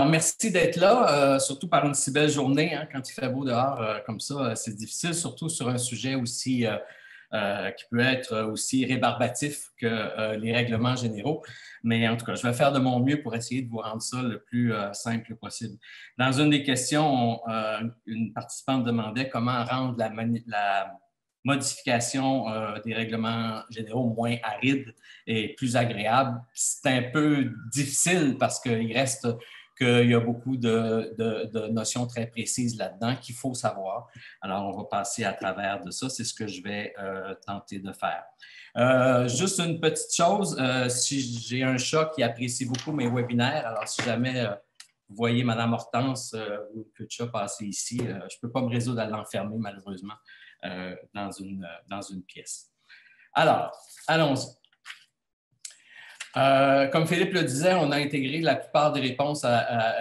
Merci d'être là, surtout par une si belle journée, hein, quand il fait beau dehors comme ça, c'est difficile, surtout sur un sujet aussi qui peut être aussi rébarbatif que les règlements généraux. Mais en tout cas, je vais faire de mon mieux pour essayer de vous rendre ça le plus simple possible. Dans une des questions, une participante demandait comment rendre la modification des règlements généraux moins arides et plus agréable. C'est un peu difficile parce qu'il reste qu'il y a beaucoup de notions très précises là-dedans qu'il faut savoir. Alors, on va passer à travers de ça. C'est ce que je vais tenter de faire. Juste une petite chose, si j'ai un chat qui apprécie beaucoup mes webinaires, alors si jamais vous voyez Mme Hortense ou que le chat passer ici, je ne peux pas me résoudre à l'enfermer, malheureusement, dans une pièce. Alors, allons-y. Comme Philippe le disait, on a intégré la plupart des réponses à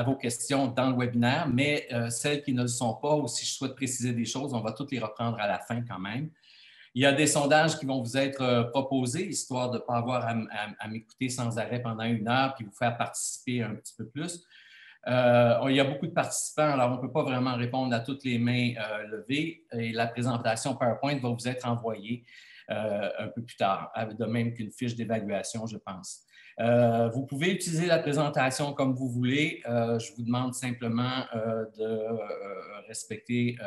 vos questions dans le webinaire, mais celles qui ne le sont pas, ou si je souhaite préciser des choses, on va toutes les reprendre à la fin quand même. Il y a des sondages qui vont vous être proposés, histoire de ne pas avoir à m'écouter sans arrêt pendant 1 heure, puis vous faire participer un petit peu plus. Il y a beaucoup de participants, alors on ne peut pas vraiment répondre à toutes les mains levées, et la présentation PowerPoint va vous être envoyée un peu plus tard, de même qu'une fiche d'évaluation, je pense. Vous pouvez utiliser la présentation comme vous voulez. Je vous demande simplement de respecter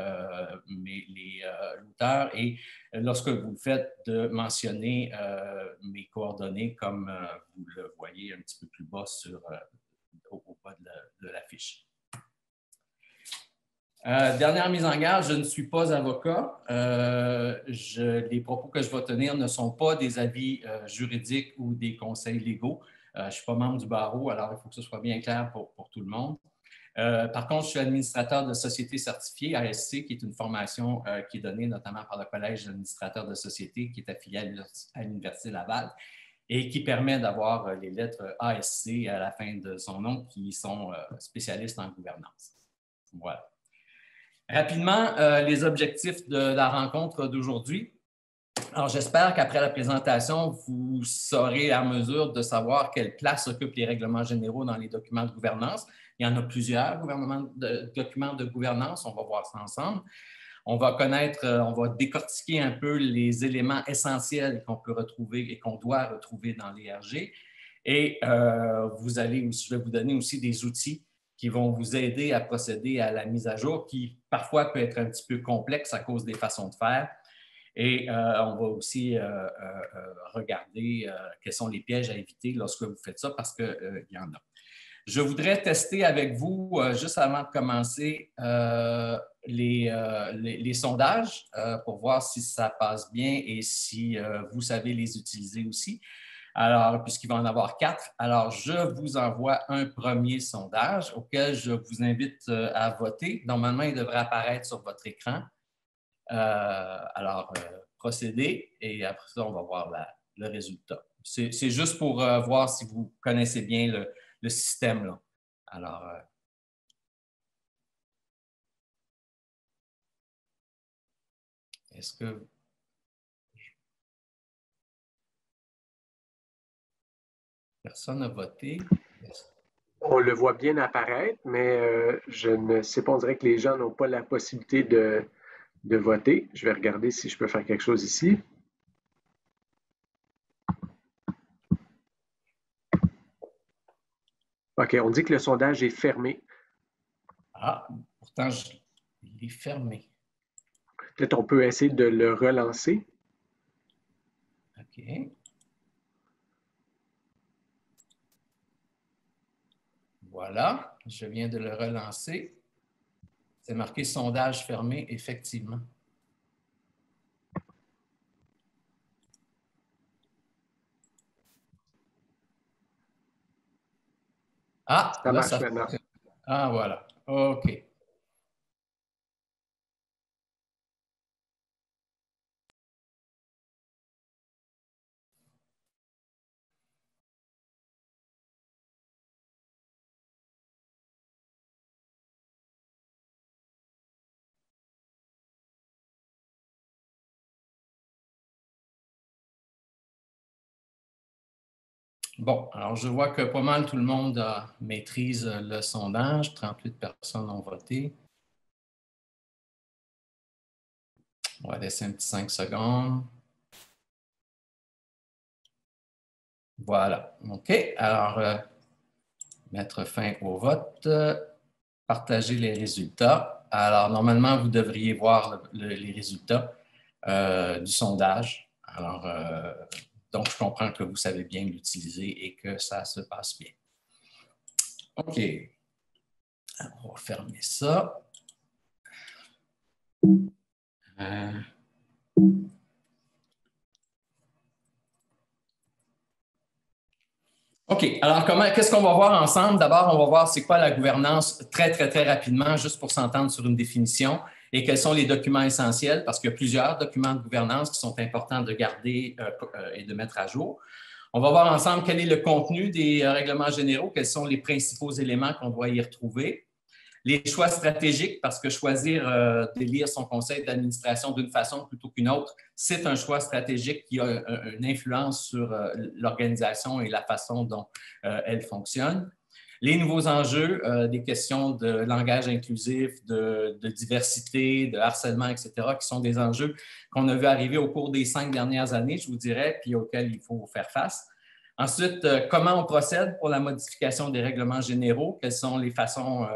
l'auteur et lorsque vous le faites, de mentionner mes coordonnées comme vous le voyez un petit peu plus bas au bas de la fiche. Dernière mise en garde, je ne suis pas avocat. Les propos que je vais tenir ne sont pas des avis juridiques ou des conseils légaux. Je ne suis pas membre du barreau, alors il faut que ce soit bien clair pour tout le monde. Par contre, je suis administrateur de société certifiée, ASC, qui est une formation qui est donnée notamment par le Collège d'administrateurs de société, qui est affilié à l'Université Laval et qui permet d'avoir les lettres ASC à la fin de son nom, qui sont spécialistes en gouvernance. Voilà. Rapidement, les objectifs de la rencontre d'aujourd'hui. Alors, j'espère qu'après la présentation, vous serez en mesure de savoir quelle place occupent les règlements généraux dans les documents de gouvernance. Il y en a plusieurs documents de gouvernance, on va voir ça ensemble. On va on va décortiquer un peu les éléments essentiels qu'on peut retrouver et qu'on doit retrouver dans l'ERG. Et je vais vous donner aussi des outils qui vont vous aider à procéder à la mise à jour, qui parfois peut être un petit peu complexe à cause des façons de faire. Et on va aussi regarder quels sont les pièges à éviter lorsque vous faites ça, parce qu'il y en a. Je voudrais tester avec vous, juste avant de commencer, les sondages pour voir si ça passe bien et si vous savez les utiliser aussi. Alors, puisqu'il va en avoir 4, alors je vous envoie un premier sondage auquel je vous invite à voter. Normalement, il devrait apparaître sur votre écran. Alors, procédez et après ça, on va voir le résultat. C'est juste pour voir si vous connaissez bien le système, là. Alors, est-ce que... Personne n'a voté? On le voit bien apparaître, mais je ne sais pas, on dirait que les gens n'ont pas la possibilité de voter. Je vais regarder si je peux faire quelque chose ici. OK, on dit que le sondage est fermé. Ah, pourtant, il est fermé. Peut-être on peut essayer de le relancer. OK. Voilà, je viens de le relancer. C'est marqué sondage fermé, effectivement. Ah, ça là, marche ça maintenant. Ah, voilà. OK. Bon, alors je vois que pas mal tout le monde maîtrise le sondage. 38 personnes ont voté. On va laisser un petit 5 secondes. Voilà. OK. Alors, mettre fin au vote. Partager les résultats. Alors, normalement, vous devriez voir les résultats du sondage. Alors, donc, je comprends que vous savez bien l'utiliser et que ça se passe bien. OK. Alors, on va fermer ça. OK. Alors, qu'est-ce qu'on va voir ensemble? D'abord, on va voir c'est quoi la gouvernance très, très, très rapidement, juste pour s'entendre sur une définition et quels sont les documents essentiels, parce qu'il y a plusieurs documents de gouvernance qui sont importants de garder et de mettre à jour. On va voir ensemble quel est le contenu des règlements généraux, quels sont les principaux éléments qu'on doit y retrouver. Les choix stratégiques, parce que choisir d'élire son conseil d'administration d'une façon plutôt qu'une autre, c'est un choix stratégique qui a une influence sur l'organisation et la façon dont elle fonctionne. Les nouveaux enjeux, des questions de langage inclusif, de diversité, de harcèlement, etc., qui sont des enjeux qu'on a vu arriver au cours des 5 dernières années, je vous dirais, puis auxquels il faut faire face. Ensuite, comment on procède pour la modification des règlements généraux? Quelles sont les façons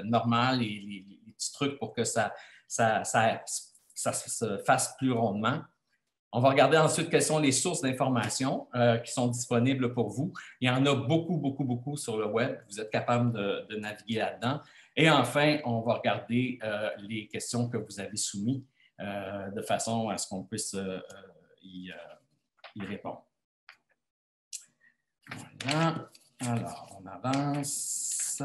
normales et les petits trucs pour que ça se fasse plus rondement? On va regarder ensuite quelles sont les sources d'informations qui sont disponibles pour vous. Il y en a beaucoup, beaucoup, beaucoup sur le web. Vous êtes capable de naviguer là-dedans. Et enfin, on va regarder les questions que vous avez soumises de façon à ce qu'on puisse y répondre. Voilà. Alors, on avance.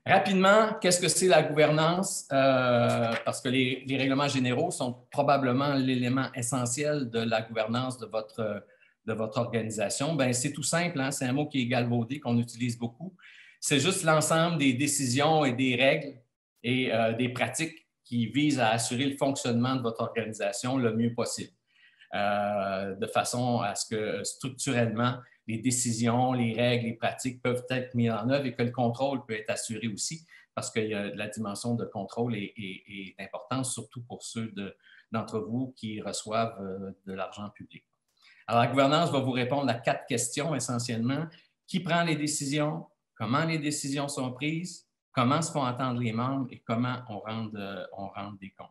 Rapidement, qu'est-ce que c'est la gouvernance? Parce que les règlements généraux sont probablement l'élément essentiel de la gouvernance de votre organisation. Bien, c'est tout simple, hein? C'est un mot qui est galvaudé, qu'on utilise beaucoup. C'est juste l'ensemble des décisions et des règles et des pratiques qui visent à assurer le fonctionnement de votre organisation le mieux possible. De façon à ce que structurellement, les décisions, les règles, les pratiques peuvent être mises en œuvre et que le contrôle peut être assuré aussi, parce que la dimension de contrôle est importante, surtout pour ceux d'entre vous qui reçoivent de l'argent public. Alors, la gouvernance va vous répondre à 4 questions essentiellement. Qui prend les décisions? Comment les décisions sont prises? Comment se font entendre les membres et comment on rend des comptes?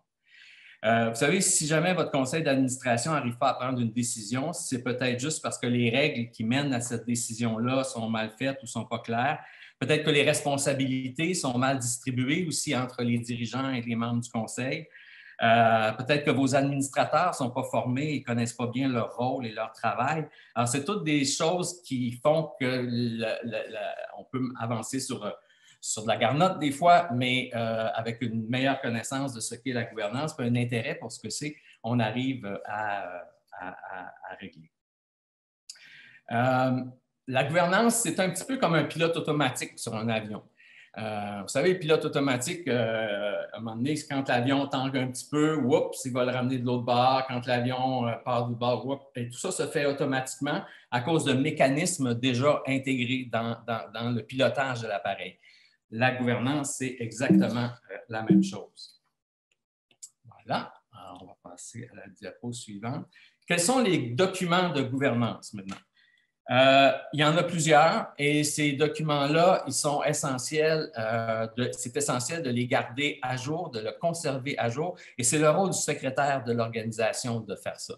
Vous savez, si jamais votre conseil d'administration n'arrive pas à prendre une décision, c'est peut-être juste parce que les règles qui mènent à cette décision-là sont mal faites ou ne sont pas claires. Peut-être que les responsabilités sont mal distribuées aussi entre les dirigeants et les membres du conseil. Peut-être que vos administrateurs ne sont pas formés et ne connaissent pas bien leur rôle et leur travail. Alors, c'est toutes des choses qui font qu'on peut avancer sur de la garnotte des fois, mais avec une meilleure connaissance de ce qu'est la gouvernance, puis un intérêt pour ce que c'est, on arrive à régler. La gouvernance, c'est un petit peu comme un pilote automatique sur un avion. Vous savez, le pilote automatique, à un moment donné, quand l'avion tangue un petit peu, oups, il va le ramener de l'autre bord. Quand l'avion part du bord, oups, et tout ça se fait automatiquement à cause de mécanismes déjà intégrés dans le pilotage de l'appareil. La gouvernance, c'est exactement la même chose. Voilà. Alors, on va passer à la diapo suivante. Quels sont les documents de gouvernance maintenant? Il y en a plusieurs et ces documents-là, ils sont essentiels. C'est essentiel de les garder à jour, de le conserver à jour et c'est le rôle du secrétaire de l'organisation de faire ça.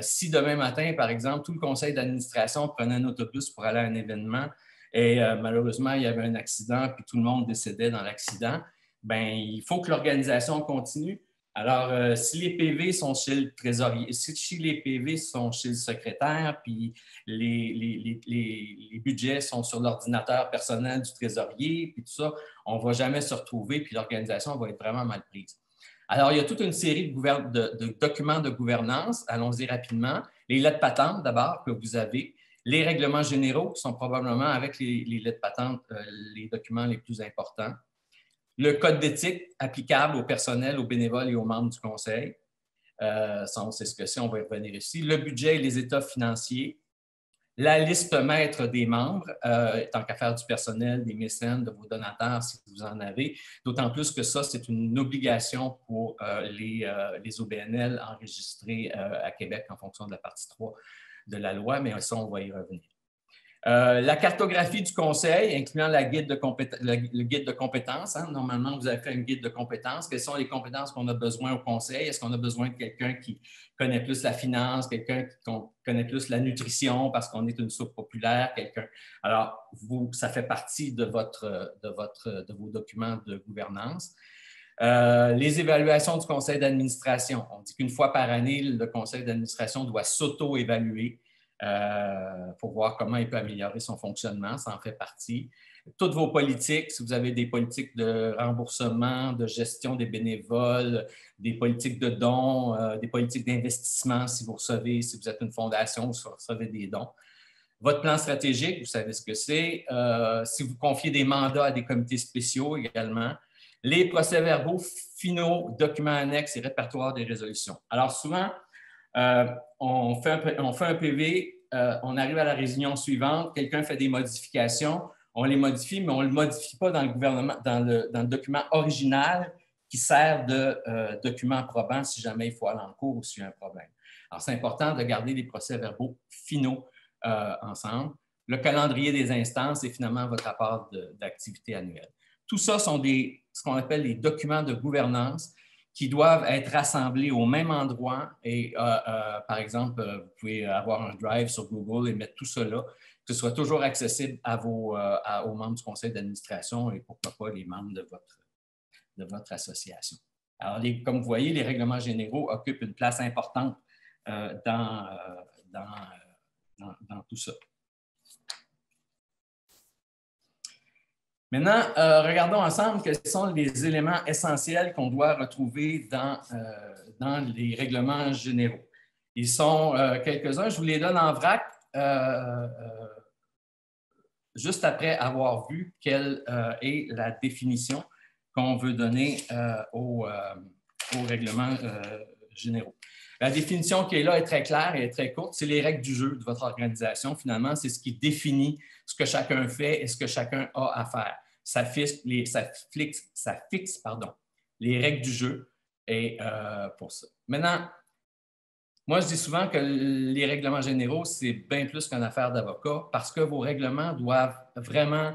Si demain matin, par exemple, tout le conseil d'administration prenait un autobus pour aller à un événement, et malheureusement, il y avait un accident, puis tout le monde décédait dans l'accident, bien, il faut que l'organisation continue. Alors, si les PV sont chez le trésorier, si les PV sont chez le secrétaire, puis les budgets sont sur l'ordinateur personnel du trésorier, puis tout ça, on ne va jamais se retrouver, puis l'organisation va être vraiment mal prise. Alors, il y a toute une série de documents de gouvernance. Allons-y rapidement. Les lettres patentes, d'abord, que vous avez. Les règlements généraux, qui sont probablement, avec les lettres patentes, les documents les plus importants. Le code d'éthique applicable au personnel, aux bénévoles et aux membres du conseil. Ça, on sait ce que c'est, on va y revenir ici. Le budget et les états financiers. La liste maître des membres, tant qu'à faire du personnel, des mécènes, de vos donateurs, si vous en avez. D'autant plus que ça, c'est une obligation pour les OBNL enregistrés à Québec en fonction de la partie 3 de la loi, mais ça, on va y revenir. La cartographie du conseil, incluant le guide de compétences. Hein. Normalement, vous avez fait un guide de compétences. Quelles sont les compétences qu'on a besoin au conseil? Est-ce qu'on a besoin de quelqu'un qui connaît plus la finance, quelqu'un qui connaît plus la nutrition parce qu'on est une soupe populaire, quelqu'un. Alors, ça fait partie de vos documents de gouvernance. Les évaluations du conseil d'administration. On dit qu'une fois par année, le conseil d'administration doit s'auto-évaluer. Pour voir comment il peut améliorer son fonctionnement, ça en fait partie. Toutes vos politiques, si vous avez des politiques de remboursement, de gestion des bénévoles, des politiques de dons, des politiques d'investissement, si vous êtes une fondation, vous recevez des dons. Votre plan stratégique, vous savez ce que c'est. Si vous confiez des mandats à des comités spéciaux également. Les procès-verbaux finaux, documents annexes et répertoires des résolutions. Alors souvent, on fait un PV, on arrive à la réunion suivante, quelqu'un fait des modifications, on les modifie, mais on ne le modifie pas dans le document original qui sert de document probant si jamais il faut aller en cours ou s'il y a un problème. Alors, c'est important de garder les procès-verbaux finaux ensemble. Le calendrier des instances et finalement votre rapport d'activité annuelle. Tout ça sont ce qu'on appelle les documents de gouvernance qui doivent être rassemblés au même endroit. Et, par exemple, vous pouvez avoir un drive sur Google et mettre tout cela, que ce soit toujours accessible aux membres du conseil d'administration et pourquoi pas les membres de votre association. Alors, comme vous voyez, les règlements généraux occupent une place importante dans tout ça. Maintenant, regardons ensemble quels sont les éléments essentiels qu'on doit retrouver dans les règlements généraux. Ils sont quelques-uns, je vous les donne en vrac, juste après avoir vu quelle est la définition qu'on veut donner aux règlements généraux. La définition qui est là est très claire et très courte. C'est les règles du jeu de votre organisation. Finalement, c'est ce qui définit ce que chacun fait et ce que chacun a à faire. Ça fixe les règles du jeu et pour ça. Maintenant, moi, je dis souvent que les règlements généraux, c'est bien plus qu'une affaire d'avocat parce que vos règlements doivent vraiment,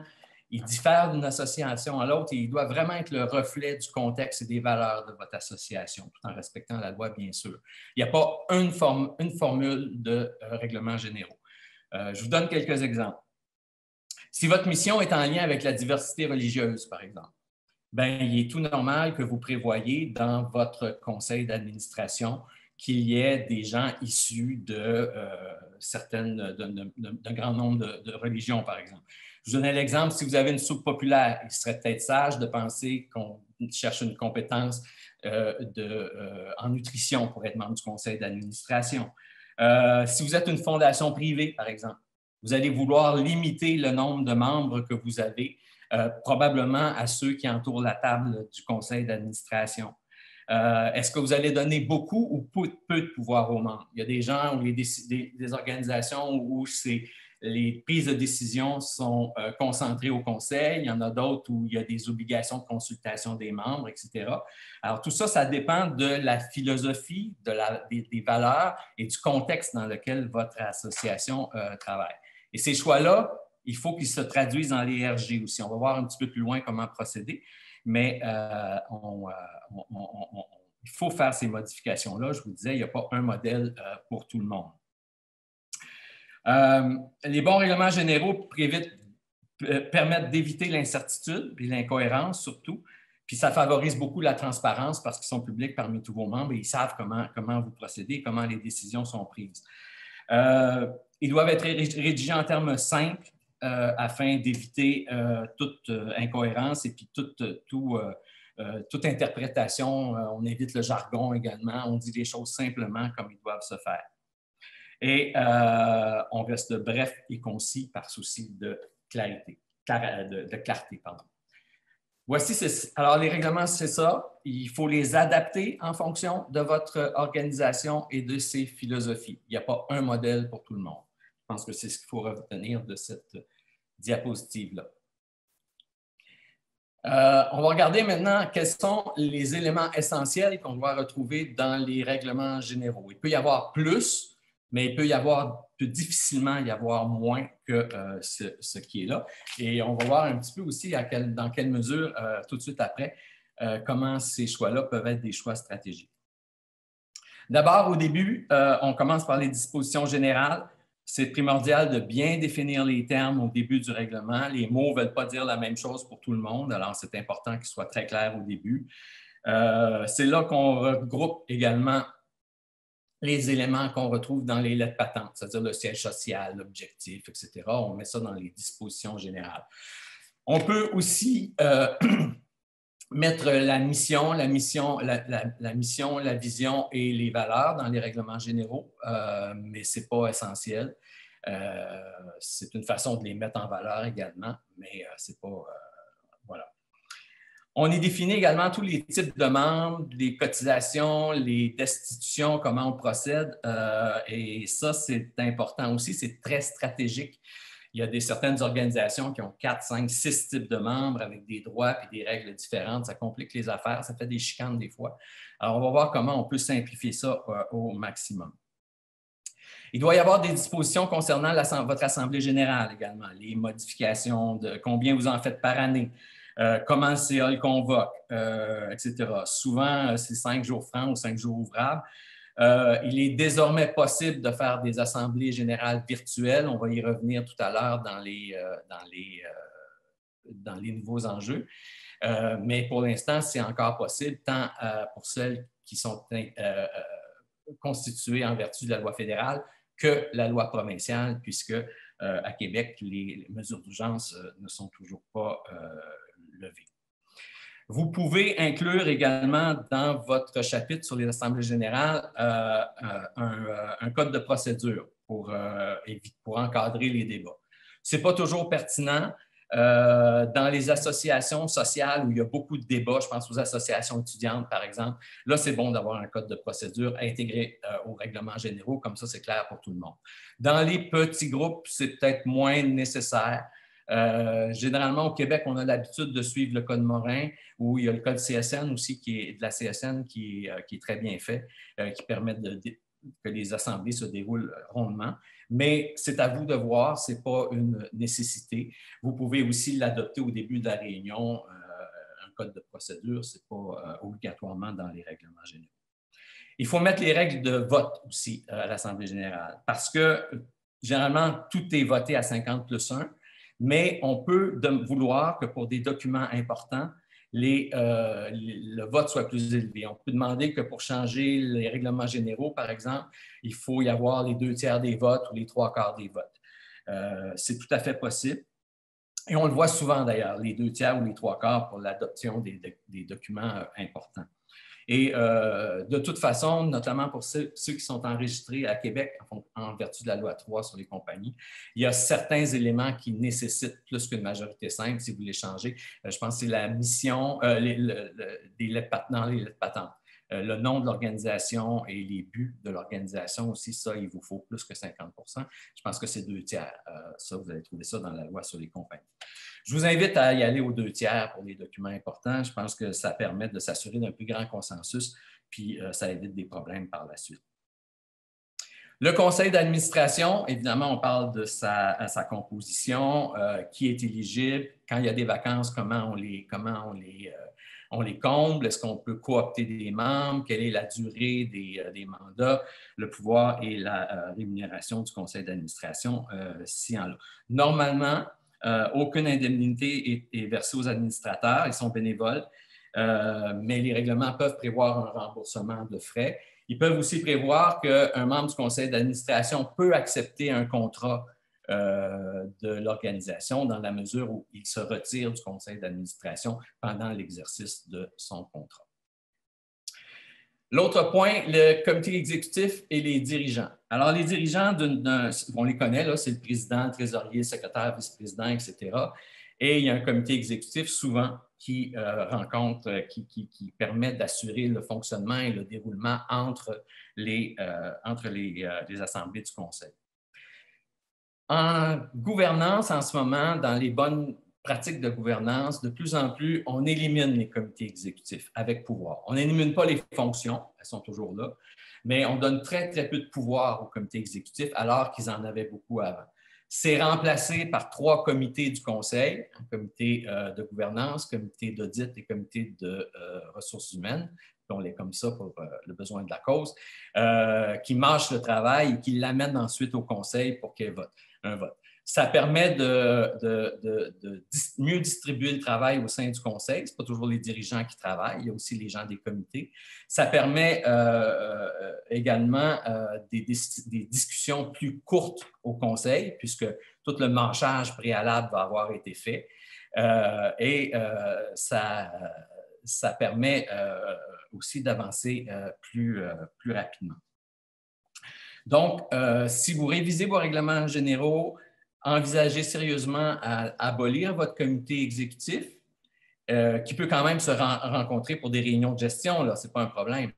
ils diffèrent d'une association à l'autre et ils doivent vraiment être le reflet du contexte et des valeurs de votre association, tout en respectant la loi, bien sûr. Il n'y a pas une formule de règlements généraux. Je vous donne quelques exemples. Si votre mission est en lien avec la diversité religieuse, par exemple, bien, il est tout normal que vous prévoyiez dans votre conseil d'administration qu'il y ait des gens issus d'un grand nombre de religions, par exemple. Je vous donne l'exemple, si vous avez une soupe populaire, il serait peut-être sage de penser qu'on cherche une compétence en nutrition pour être membre du conseil d'administration. Si vous êtes une fondation privée, par exemple, vous allez vouloir limiter le nombre de membres que vous avez, probablement à ceux qui entourent la table du conseil d'administration. Est-ce que vous allez donner beaucoup ou peu de pouvoir aux membres? Il y a des gens ou des organisations où les prises de décision sont concentrées au conseil. Il y en a d'autres où il y a des obligations de consultation des membres, etc. Alors, tout ça, ça dépend de la philosophie, des valeurs et du contexte dans lequel votre association travaille. Et ces choix-là, il faut qu'ils se traduisent dans les RG aussi. On va voir un petit peu plus loin comment procéder, mais il faut faire ces modifications-là. Je vous disais, il n'y a pas un modèle pour tout le monde. Les bons règlements généraux permettent d'éviter l'incertitude et l'incohérence surtout, puis ça favorise beaucoup la transparence parce qu'ils sont publics parmi tous vos membres et ils savent comment vous procédez, comment les décisions sont prises. Ils doivent être rédigés en termes simples afin d'éviter toute incohérence et puis toute interprétation. On évite le jargon également. On dit les choses simplement comme ils doivent se faire. Et on reste bref et concis par souci de clarté. Alors, les règlements, c'est ça. Il faut les adapter en fonction de votre organisation et de ses philosophies. Il n'y a pas un modèle pour tout le monde. Je pense que c'est ce qu'il faut retenir de cette diapositive-là. On va regarder maintenant quels sont les éléments essentiels qu'on doit retrouver dans les règlements généraux. Il peut y avoir plus, mais il peut difficilement y avoir moins que ce qui est là. Et on va voir un petit peu aussi dans quelle mesure, tout de suite après, comment ces choix-là peuvent être des choix stratégiques. D'abord, au début, on commence par les dispositions générales. C'est primordial de bien définir les termes au début du règlement. Les mots ne veulent pas dire la même chose pour tout le monde, alors c'est important qu'ils soient très clairs au début. C'est là qu'on regroupe également les éléments qu'on retrouve dans les lettres patentes, c'est-à-dire le siège social, l'objectif, etc. On met ça dans les dispositions générales. On peut aussi mettre la mission, la vision et les valeurs dans les règlements généraux, mais ce n'est pas essentiel. C'est une façon de les mettre en valeur également, mais c'est pas... voilà. On y définit également tous les types de membres, les cotisations, les destitutions, comment on procède. Et ça, c'est important aussi, c'est très stratégique. Il y a certaines organisations qui ont 4, 5, 6 types de membres avec des droits et des règles différentes. Ça complique les affaires, ça fait des chicanes des fois. Alors, on va voir comment on peut simplifier ça au maximum. Il doit y avoir des dispositions concernant votre Assemblée générale également, les modifications de combien vous en faites par année, comment le CA le convoque, etc. Souvent, c'est 5 jours francs ou 5 jours ouvrables. Il est désormais possible de faire des assemblées générales virtuelles. On va y revenir tout à l'heure dans les nouveaux enjeux. Mais pour l'instant, c'est encore possible, tant pour celles qui sont constituées en vertu de la loi fédérale que la loi provinciale, puisque à Québec, les mesures d'urgence ne sont toujours pas levées. Vous pouvez inclure également dans votre chapitre sur les assemblées générales un code de procédure pour encadrer les débats. Ce n'est pas toujours pertinent. Dans les associations sociales où il y a beaucoup de débats, je pense aux associations étudiantes, par exemple, là, c'est bon d'avoir un code de procédure intégré aux règlements généraux, comme ça, c'est clair pour tout le monde. Dans les petits groupes, c'est peut-être moins nécessaire. Généralement, au Québec, on a l'habitude de suivre le Code Morin, où il y a le Code CSN aussi, de la CSN qui est très bien fait, qui permet que les assemblées se déroulent rondement. Mais c'est à vous de voir, ce n'est pas une nécessité. Vous pouvez aussi l'adopter au début de la réunion, un code de procédure, ce n'est pas obligatoirement dans les règlements généraux. Il faut mettre les règles de vote aussi à l'Assemblée générale, parce que généralement, tout est voté à 50+1, mais on peut vouloir que pour des documents importants, le vote soit plus élevé. On peut demander que pour changer les règlements généraux, par exemple, il faut y avoir les 2/3 des votes ou les 3/4 des votes. C'est tout à fait possible. Et on le voit souvent d'ailleurs, les 2/3 ou les 3/4 pour l'adoption des documents importants. Et de toute façon, notamment pour ceux qui sont enregistrés à Québec en vertu de la loi 3 sur les compagnies, il y a certains éléments qui nécessitent plus qu'une majorité simple si vous les changez. Je pense que c'est la mission dans les lettres patentes. Le nom de l'organisation et les buts de l'organisation aussi, ça, il vous faut plus que 50%. Je pense que c'est 2/3. Ça, vous allez trouver ça dans la loi sur les compagnies. Je vous invite à y aller aux 2/3 pour les documents importants. Je pense que ça permet de s'assurer d'un plus grand consensus, puis ça évite des problèmes par la suite. Le conseil d'administration, évidemment, on parle de sa composition, qui est éligible, quand il y a des vacances, comment on les comble, est-ce qu'on peut coopter des membres, quelle est la durée des mandats, le pouvoir et la rémunération du conseil d'administration, si en là. Normalement, aucune indemnité est versée aux administrateurs, ils sont bénévoles, mais les règlements peuvent prévoir un remboursement de frais. Ils peuvent aussi prévoir qu'un membre du conseil d'administration peut accepter un contrat de l'organisation dans la mesure où il se retire du conseil d'administration pendant l'exercice de son contrat. L'autre point, le comité exécutif et les dirigeants. Alors, les dirigeants, on les connaît, là, c'est le président, le trésorier, le secrétaire, vice-président, etc. Et il y a un comité exécutif, souvent qui permet d'assurer le fonctionnement et le déroulement entre les assemblées du conseil. En gouvernance, en ce moment, dans les bonnes pratiques de gouvernance, de plus en plus, on élimine les comités exécutifs avec pouvoir. On n'élimine pas les fonctions, elles sont toujours là, mais on donne très, très peu de pouvoir aux comités exécutifs alors qu'ils en avaient beaucoup avant. C'est remplacé par 3 comités du conseil, un comité de gouvernance, comité d'audit et comité de ressources humaines. On est comme ça pour le besoin de la cause, qui mâchent le travail et qui l'amènent ensuite au conseil pour qu'il y ait un vote. Ça permet de mieux distribuer le travail au sein du conseil. Ce n'est pas toujours les dirigeants qui travaillent, il y a aussi les gens des comités. Ça permet également des discussions plus courtes au conseil, puisque tout le mâchage préalable va avoir été fait. Ça permet aussi d'avancer plus rapidement. Donc, si vous révisez vos règlements généraux, envisagez sérieusement à abolir votre comité exécutif, qui peut quand même se rencontrer pour des réunions de gestion, ce n'est pas un problème,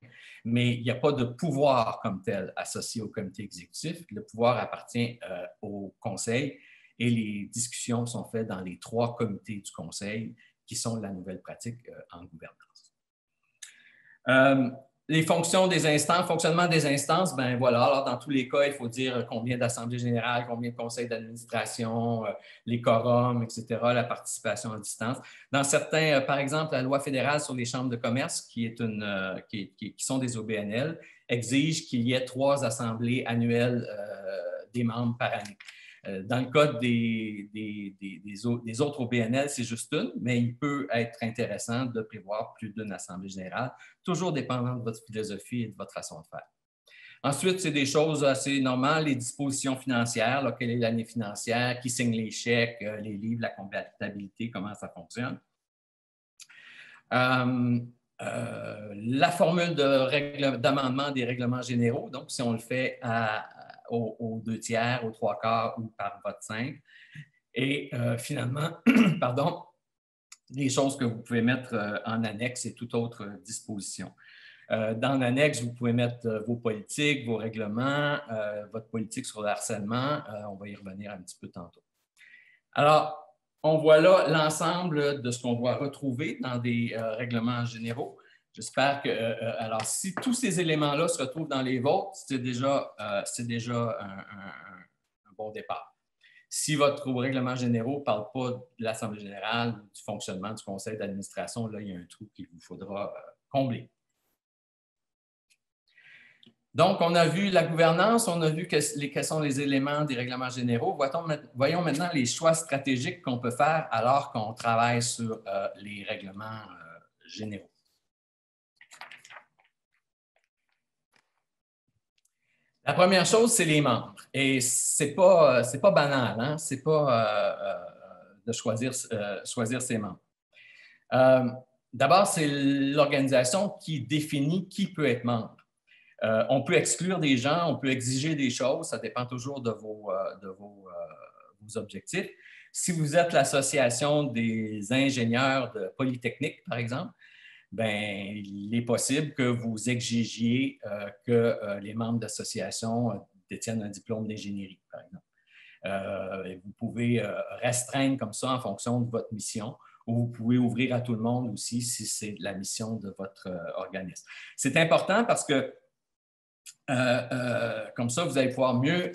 mais il n'y a pas de pouvoir comme tel associé au comité exécutif. Le pouvoir appartient au conseil et les discussions sont faites dans les 3 comités du conseil qui sont la nouvelle pratique en gouvernance. Les fonctions des instances, fonctionnement des instances, ben voilà, alors dans tous les cas, il faut dire combien d'assemblées générales, combien de conseils d'administration, les quorums, etc., la participation à distance. Dans certains, par exemple, la loi fédérale sur les chambres de commerce, qui sont des OBNL, exige qu'il y ait 3 assemblées annuelles des membres par année. Dans le cas des autres OBNL, c'est juste une, mais il peut être intéressant de prévoir plus d'une assemblée générale, toujours dépendant de votre philosophie et de votre façon de faire. Ensuite, c'est des choses assez normales, les dispositions financières, là, quelle est l'année financière, qui signe les chèques, les livres, la comptabilité, comment ça fonctionne. La formule d'amendement des règlements généraux, donc si on le fait aux 2/3, aux 3/4 ou par vote simple. Et finalement, pardon, les choses que vous pouvez mettre en annexe et toute autre disposition. Dans l'annexe, vous pouvez mettre vos politiques, vos règlements, votre politique sur le harcèlement. On va y revenir un petit peu tantôt. Alors, on voit là l'ensemble de ce qu'on doit retrouver dans des règlements généraux. J'espère que, alors, si tous ces éléments-là se retrouvent dans les vôtres, c'est déjà un bon départ. Si votre règlement généraux ne parle pas de l'Assemblée générale ou du fonctionnement du conseil d'administration, là, il y a un trou qu'il vous faudra combler. Donc, on a vu la gouvernance, on a vu quels sont les éléments des règlements généraux. Voyons maintenant les choix stratégiques qu'on peut faire alors qu'on travaille sur les règlements généraux. La première chose, c'est les membres. Et ce n'est pas banal, hein? Ce n'est pas de choisir ses membres. D'abord, c'est l'organisation qui définit qui peut être membre. On peut exclure des gens, on peut exiger des choses, ça dépend toujours de vos objectifs. Si vous êtes l'association des ingénieurs de Polytechnique, par exemple, bien, il est possible que vous exigiez que les membres d'association détiennent un diplôme d'ingénierie, par exemple. Vous pouvez restreindre comme ça en fonction de votre mission, ou vous pouvez ouvrir à tout le monde aussi si c'est la mission de votre organisme. C'est important parce que comme ça, vous allez pouvoir mieux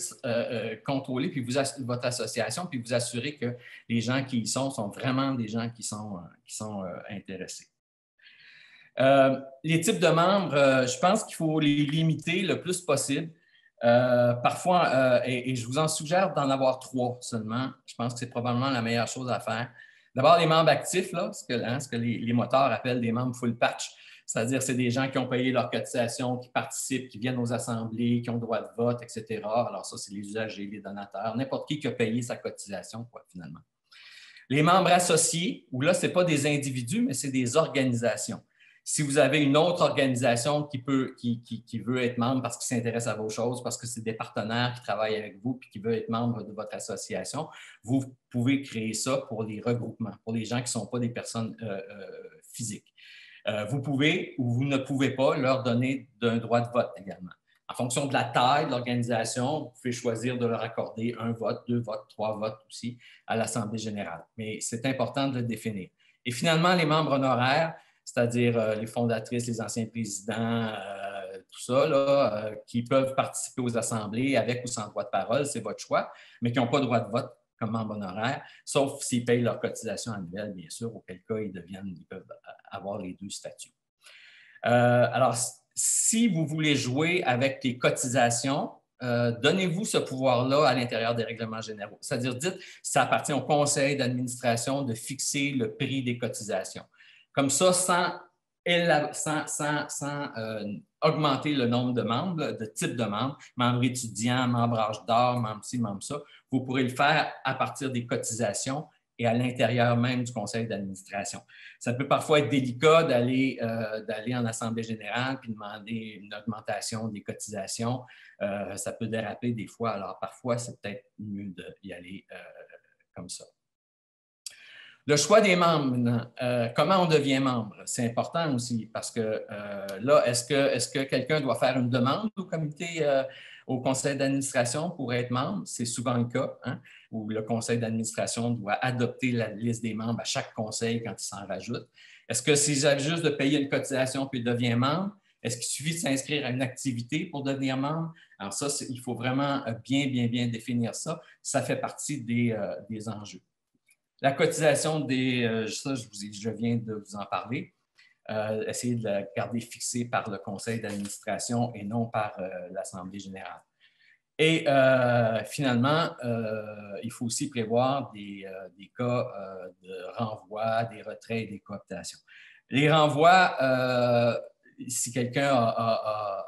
contrôler puis votre association, puis vous assurer que les gens qui y sont vraiment des gens qui sont intéressés. Les types de membres, je pense qu'il faut les limiter le plus possible. Parfois, et je vous en suggère d'en avoir 3 seulement. Je pense que c'est probablement la meilleure chose à faire. D'abord, les membres actifs, là, ce que les moteurs appellent des membres full patch. C'est-à-dire que c'est des gens qui ont payé leur cotisation, qui participent, qui viennent aux assemblées, qui ont droit de vote, etc. Alors ça, c'est les usagers, les donateurs, n'importe qui a payé sa cotisation, quoi, finalement. Les membres associés, où là, ce n'est pas des individus, mais c'est des organisations. Si vous avez une autre organisation qui veut être membre parce qu'il s'intéresse à vos choses, parce que c'est des partenaires qui travaillent avec vous et qui veulent être membre de votre association, vous pouvez créer ça pour les regroupements, pour les gens qui ne sont pas des personnes physiques. Vous pouvez ou vous ne pouvez pas leur donner d'un droit de vote également. En fonction de la taille de l'organisation, vous pouvez choisir de leur accorder 1 vote, 2 votes, 3 votes aussi à l'Assemblée générale. Mais c'est important de le définir. Et finalement, les membres honoraires, c'est-à-dire les fondatrices, les anciens présidents, tout ça, là, qui peuvent participer aux assemblées avec ou sans droit de parole, c'est votre choix, mais qui n'ont pas de droit de vote comme membres honoraires, sauf s'ils payent leur cotisation annuelle, bien sûr, auquel cas ils peuvent avoir les 2 statuts. Alors, si vous voulez jouer avec les cotisations, donnez-vous ce pouvoir-là à l'intérieur des règlements généraux. C'est-à-dire, dites, ça appartient au conseil d'administration de fixer le prix des cotisations. Comme ça, sans augmenter le nombre de membres, de types de membres, membres étudiants, membres âge d'or, membres ci, membres ça, vous pourrez le faire à partir des cotisations et à l'intérieur même du conseil d'administration. Ça peut parfois être délicat d'aller en assemblée générale puis demander une augmentation des cotisations. Ça peut déraper des fois. Alors, parfois, c'est peut-être mieux d'y aller comme ça. Le choix des membres, comment on devient membre, c'est important aussi parce que là, est-ce que quelqu'un doit faire une demande au comité, au conseil d'administration pour être membre? C'est souvent le cas, hein, où le conseil d'administration doit adopter la liste des membres à chaque conseil quand il s'en rajoute. Est-ce que s'il s'agit juste de payer une cotisation puis il devient membre? Est-ce qu'il suffit de s'inscrire à une activité pour devenir membre? Alors ça, il faut vraiment bien définir ça. Ça fait partie des enjeux. La cotisation ça, je viens de vous en parler. Essayez de la garder fixée par le conseil d'administration et non par l'Assemblée générale. Et finalement, il faut aussi prévoir des cas de renvoi, des retraits et des cooptations. Les renvois, si quelqu'un a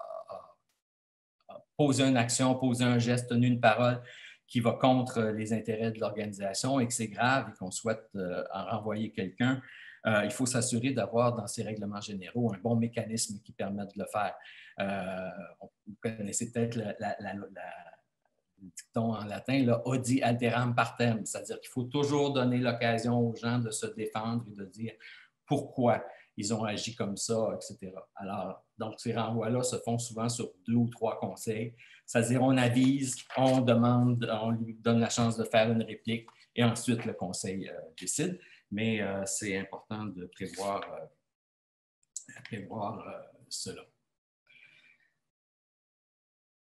posé une action, posé un geste, tenu une parole qui va contre les intérêts de l'organisation et que c'est grave et qu'on souhaite en renvoyer quelqu'un, il faut s'assurer d'avoir dans ces règlements généraux un bon mécanisme qui permette de le faire. Vous connaissez peut-être le dicton en latin, là, audi alteram partem, c'est-à-dire qu'il faut toujours donner l'occasion aux gens de se défendre et de dire pourquoi ils ont agi comme ça, etc. Alors, donc, ces renvois-là se font souvent sur 2 ou 3 conseils. C'est-à-dire, on avise, on demande, on lui donne la chance de faire une réplique et ensuite le conseil décide. Mais c'est important de prévoir cela.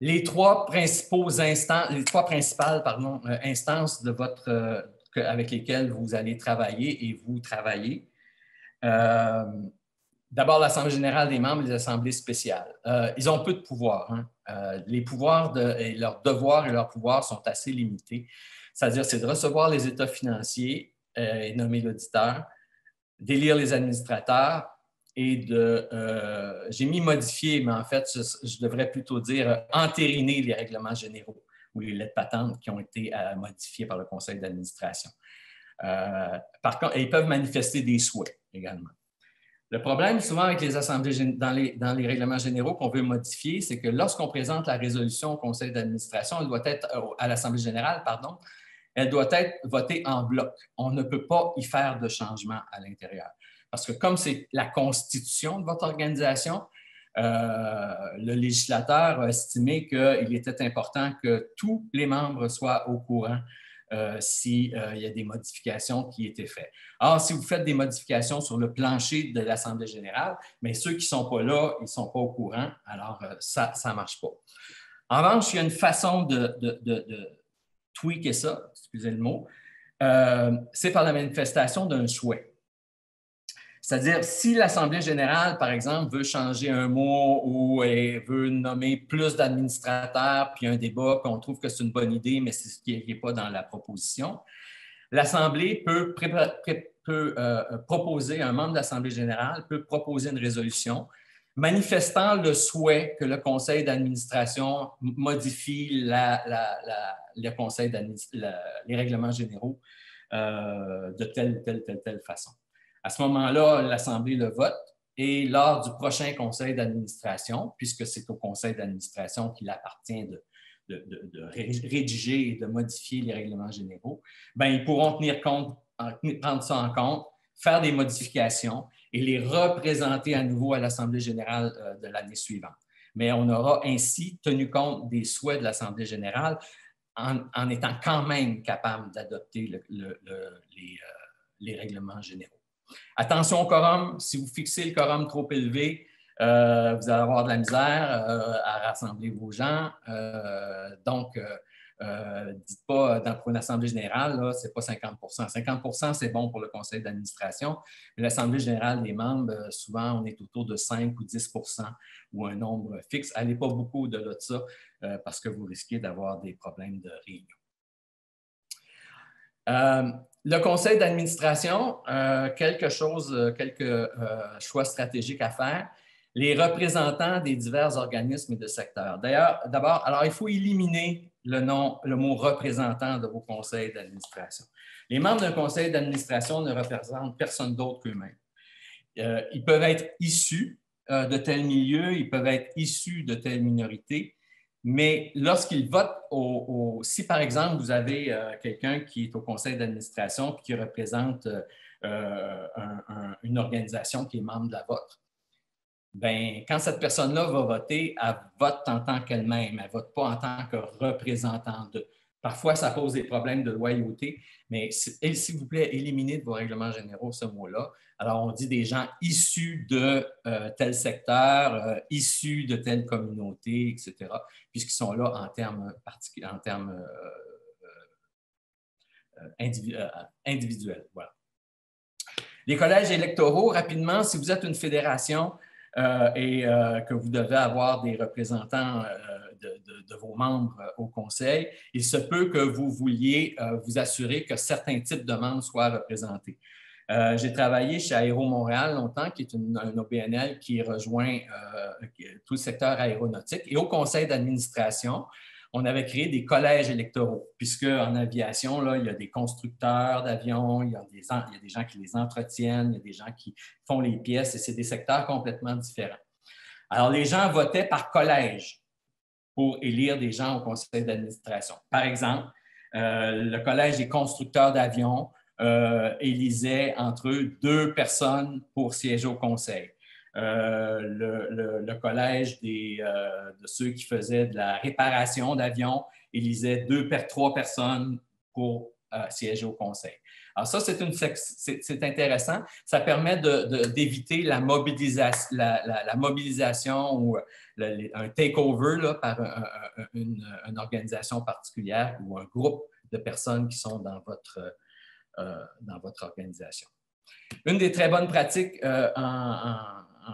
Les 3 principales instances de avec lesquelles vous allez travailler et vous travaillez. D'abord, l'Assemblée générale des membres et les assemblées spéciales. Ils ont peu de pouvoir. Hein. Les pouvoirs leurs devoirs et leurs pouvoirs sont assez limités. C'est-à-dire, c'est de recevoir les états financiers et nommer l'auditeur, d'élire les administrateurs et j'ai mis modifier, mais en fait, je devrais plutôt dire entériner les règlements généraux ou les lettres patentes qui ont été modifiées par le conseil d'administration. Par contre, ils peuvent manifester des souhaits également. Le problème, souvent, avec les assemblées dans les règlements généraux qu'on veut modifier, c'est que lorsqu'on présente la résolution au conseil d'administration, elle doit être à l'Assemblée générale, pardon, elle doit être votée en bloc. On ne peut pas y faire de changement à l'intérieur. Parce que comme c'est la constitution de votre organisation, le législateur a estimé qu'il était important que tous les membres soient au courant s'il y a des modifications qui étaient faites. Or, si vous faites des modifications sur le plancher de l'Assemblée générale, mais ceux qui ne sont pas là, ils ne sont pas au courant, alors ça ne marche pas. En revanche, il y a une façon de tweaker ça, excusez le mot, c'est par la manifestation d'un souhait. C'est-à-dire, si l'Assemblée générale, par exemple, veut changer un mot ou veut nommer plus d'administrateurs, puis un débat qu'on trouve que c'est une bonne idée, mais c'est ce qui n'est pas dans la proposition, l'Assemblée peut proposer, un membre de l'Assemblée générale peut proposer une résolution manifestant le souhait que le conseil d'administration modifie les règlements généraux de telle façon. À ce moment-là, l'Assemblée le vote et lors du prochain conseil d'administration, puisque c'est au conseil d'administration qu'il appartient de rédiger et de modifier les règlements généraux, bien, ils pourront prendre ça en compte, faire des modifications et les représenter à nouveau à l'Assemblée générale de l'année suivante. Mais on aura ainsi tenu compte des souhaits de l'Assemblée générale en étant quand même capable d'adopter les règlements généraux. Attention au quorum, si vous fixez le quorum trop élevé, vous allez avoir de la misère à rassembler vos gens. Donc, dites pas pour une assemblée générale, ce n'est pas 50 50 c'est bon pour le conseil d'administration, mais l'assemblée générale des membres, souvent, on est autour de 5 ou 10 ou un nombre fixe. Allez pas beaucoup au-delà de ça parce que vous risquez d'avoir des problèmes de réunion. Le conseil d'administration, quelques choix stratégiques à faire. Les représentants des divers organismes et de secteurs. D'ailleurs, d'abord, alors il faut éliminer le mot représentant de vos conseils d'administration. Les membres d'un conseil d'administration ne représentent personne d'autre qu'eux-mêmes. Ils peuvent être issus de tel milieu, ils peuvent être issus de telle minorité, mais lorsqu'ils votent, si par exemple vous avez quelqu'un qui est au conseil d'administration et qui représente une organisation qui est membre de la vôtre, bien, quand cette personne-là va voter, elle vote en tant qu'elle-même, elle ne vote pas en tant que représentant de. Parfois, ça pose des problèmes de loyauté, mais s'il vous plaît, éliminez de vos règlements généraux ce mot-là. Alors, on dit des gens issus de tel secteur, issus de telle communauté, etc., puisqu'ils sont là en termes individuels. Voilà. Les collèges électoraux, rapidement, si vous êtes une fédération et que vous devez avoir des représentants de vos membres au conseil, il se peut que vous vouliez vous assurer que certains types de membres soient représentés. J'ai travaillé chez Aéro Montréal longtemps, qui est un OBNL qui rejoint tout le secteur aéronautique. Et au conseil d'administration, on avait créé des collèges électoraux, puisque en aviation, là, il y a des constructeurs d'avions, il y a des gens qui les entretiennent, il y a des gens qui font les pièces, et c'est des secteurs complètement différents. Alors, les gens votaient par collège pour élire des gens au conseil d'administration. Par exemple, le collège des constructeurs d'avions élisait entre eux 2 personnes pour siéger au conseil. Le collège de ceux qui faisaient de la réparation d'avions élisait 3 personnes pour siéger au conseil. Alors ça, c'est intéressant. Ça permet d'éviter la mobilisation ou un takeover là, par une organisation particulière ou un groupe de personnes qui sont dans votre organisation. Une des très bonnes pratiques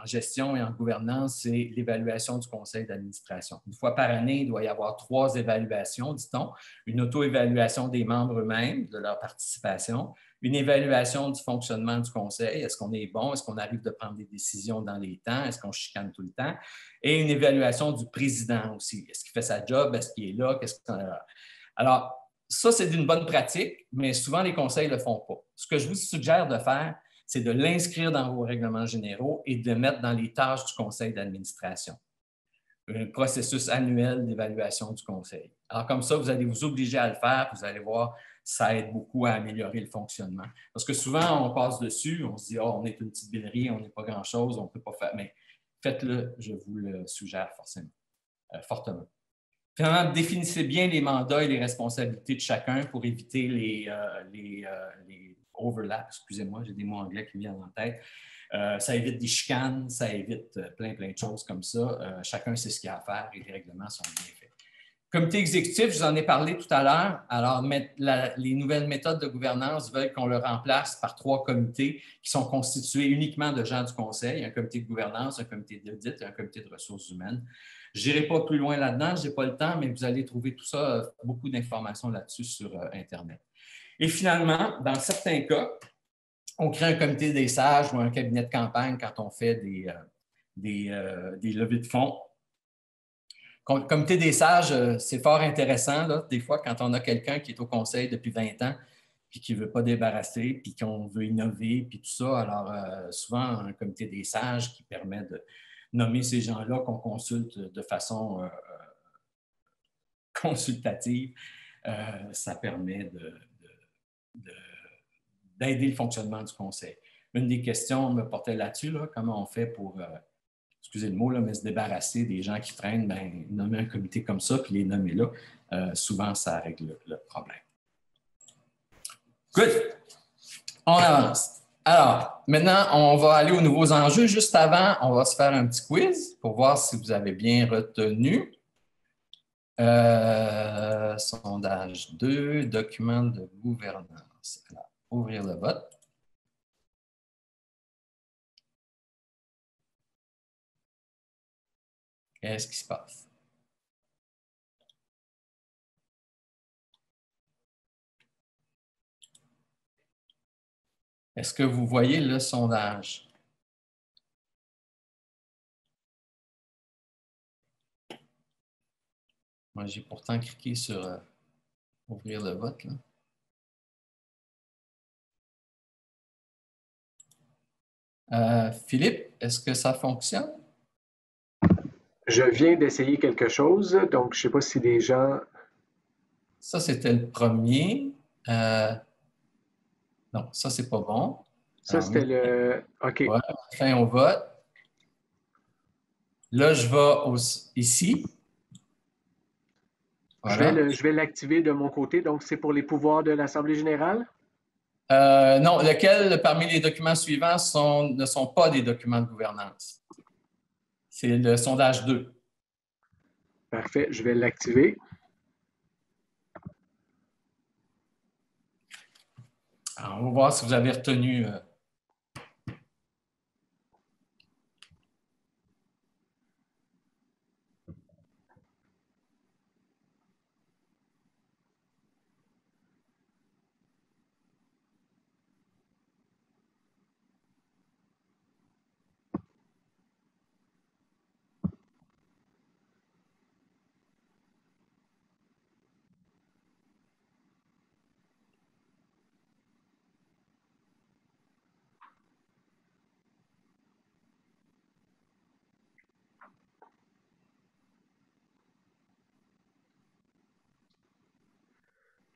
en gestion et en gouvernance, c'est l'évaluation du conseil d'administration. Une fois par année, il doit y avoir 3 évaluations, dit-on. Une auto-évaluation des membres eux-mêmes, de leur participation. Une évaluation du fonctionnement du conseil. Est-ce qu'on est bon? Est-ce qu'on arrive de prendre des décisions dans les temps? Est-ce qu'on chicane tout le temps? Et une évaluation du président aussi. Est-ce qu'il fait sa job? Est-ce qu'il est là? Alors, ça, c'est d'une bonne pratique, mais souvent, les conseils ne le font pas. Ce que je vous suggère de faire, c'est de l'inscrire dans vos règlements généraux et de le mettre dans les tâches du conseil d'administration. Un processus annuel d'évaluation du conseil. Alors, comme ça, vous allez vous obliger à le faire, vous allez voir, ça aide beaucoup à améliorer le fonctionnement. Parce que souvent, on passe dessus, on se dit, oh, on est une petite billerie, on n'est pas grand-chose, on ne peut pas faire. Mais faites-le, je vous le suggère fortement. Finalement, définissez bien les mandats et les responsabilités de chacun pour éviter les overlaps. Excusez-moi, j'ai des mots anglais qui viennent en tête. Ça évite des chicanes, ça évite plein de choses comme ça. Chacun sait ce qu'il a à faire et les règlements sont bien faits. Comité exécutif, je vous en ai parlé tout à l'heure. Alors, les nouvelles méthodes de gouvernance veulent qu'on le remplace par 3 comités qui sont constitués uniquement de gens du conseil, un comité de gouvernance, un comité d'audit et un comité de ressources humaines. Je n'irai pas plus loin là-dedans, je n'ai pas le temps, mais vous allez trouver tout ça, beaucoup d'informations là-dessus sur Internet. Et finalement, dans certains cas, on crée un comité des sages ou un cabinet de campagne quand on fait des levées de fonds. Le comité des sages, c'est fort intéressant, là, des fois, quand on a quelqu'un qui est au conseil depuis 20 ans, puis qui ne veut pas débarrasser, puis qu'on veut innover, puis tout ça. Alors, souvent, un comité des sages qui permet de nommer ces gens-là qu'on consulte de façon consultative, ça permet d'aider le fonctionnement du conseil. Une des questions me portait là-dessus, là, comment on fait pour, excusez le mot, là, mais se débarrasser des gens qui traînent, bien, nommer un comité comme ça, puis les nommer là, souvent, ça règle le problème. Good. On avance. Alors, maintenant, on va aller aux nouveaux enjeux. Juste avant, on va se faire un petit quiz pour voir si vous avez bien retenu. Sondage 2, document de gouvernance. Alors, ouvrir le vote. Qu'est-ce qui se passe? Est-ce que vous voyez le sondage? Moi, j'ai pourtant cliqué sur ouvrir le vote, là. Philippe, est-ce que ça fonctionne? Je viens d'essayer quelque chose, donc je ne sais pas si les gens... Ça, c'était le premier. Non, ça, c'est pas bon. Ça, Alors, c'était le... OK. Ouais, fin au vote. Là, je vais ici. Voilà. Je vais l'activer de mon côté, donc c'est pour les pouvoirs de l'Assemblée générale? Non, lequel parmi les documents suivants ne sont pas des documents de gouvernance? C'est le sondage 2. Parfait, je vais l'activer. Alors, on va voir si vous avez retenu.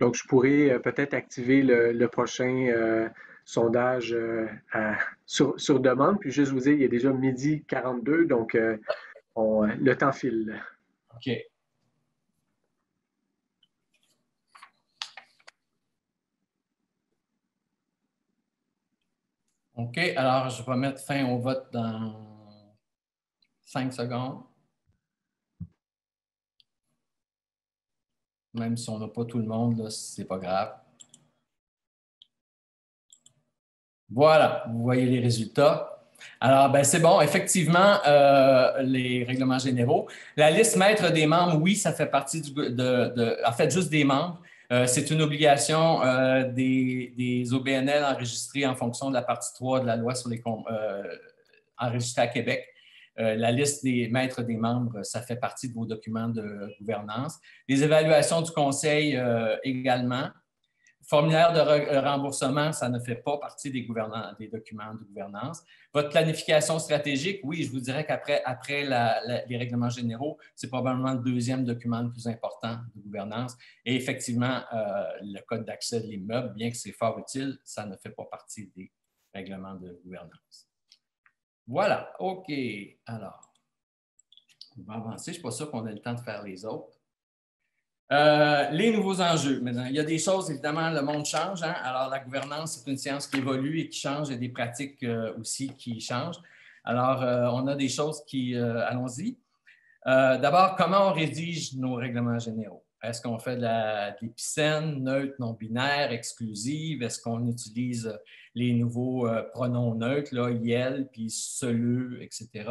Donc, je pourrais peut-être activer le prochain sondage sur demande, puis juste vous dire, il est déjà 12h42, donc le temps file. OK. OK, alors je vais mettre fin au vote dans 5 secondes. Même si on n'a pas tout le monde, ce n'est pas grave. Voilà, vous voyez les résultats. Alors, ben, c'est bon, effectivement, les règlements généraux. La liste maître des membres, oui, ça fait partie en fait, juste des membres. C'est une obligation des OBNL enregistrés en fonction de la partie 3 de la loi sur les enregistrés à Québec. La liste des maîtres des membres, ça fait partie de vos documents de gouvernance. Les évaluations du conseil également. Formulaire de remboursement, ça ne fait pas partie des documents de gouvernance. Votre planification stratégique, oui, je vous dirais qu'après les règlements généraux, c'est probablement le deuxième document le plus important de gouvernance. Et effectivement, le code d'accès de l'immeuble, bien que c'est fort utile, ça ne fait pas partie des règlements de gouvernance. Voilà, OK. Alors, on va avancer. Je ne suis pas sûr qu'on ait le temps de faire les autres. Les nouveaux enjeux. Maintenant, il y a des choses, évidemment, le monde change. Hein? Alors, la gouvernance, c'est une science qui évolue et qui change. Il y a des pratiques aussi qui changent. Alors, on a des choses qui... allons-y. D'abord, comment on rédige nos règlements généraux? Est-ce qu'on fait de l'épicène, neutre, non-binaire, exclusive? Est-ce qu'on utilise les nouveaux pronoms neutres, là, IEL, puis SELE, etc.?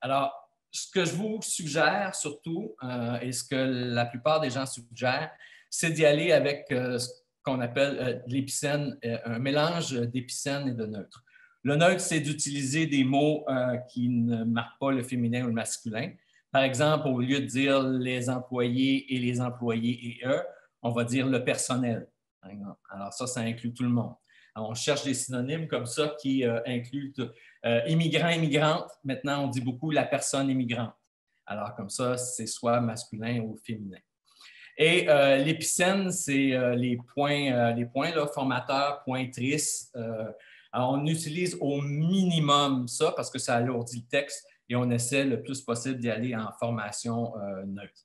Alors, ce que je vous suggère surtout, et ce que la plupart des gens suggèrent, c'est d'y aller avec ce qu'on appelle l'épicène, un mélange d'épicène et de neutre. Le neutre, c'est d'utiliser des mots qui ne marquent pas le féminin ou le masculin. Par exemple, au lieu de dire les employés et les employés et eux, on va dire le personnel, par exemple. Alors ça inclut tout le monde. Alors, on cherche des synonymes comme ça qui incluent immigrants, immigrantes. Maintenant, on dit beaucoup la personne immigrante. Alors, comme ça, c'est soit masculin ou féminin. Et l'épicène, c'est les points là, formateurs, pointrices. Alors, on utilise au minimum ça parce que ça alourdit le texte et on essaie le plus possible d'y aller en formation neutre.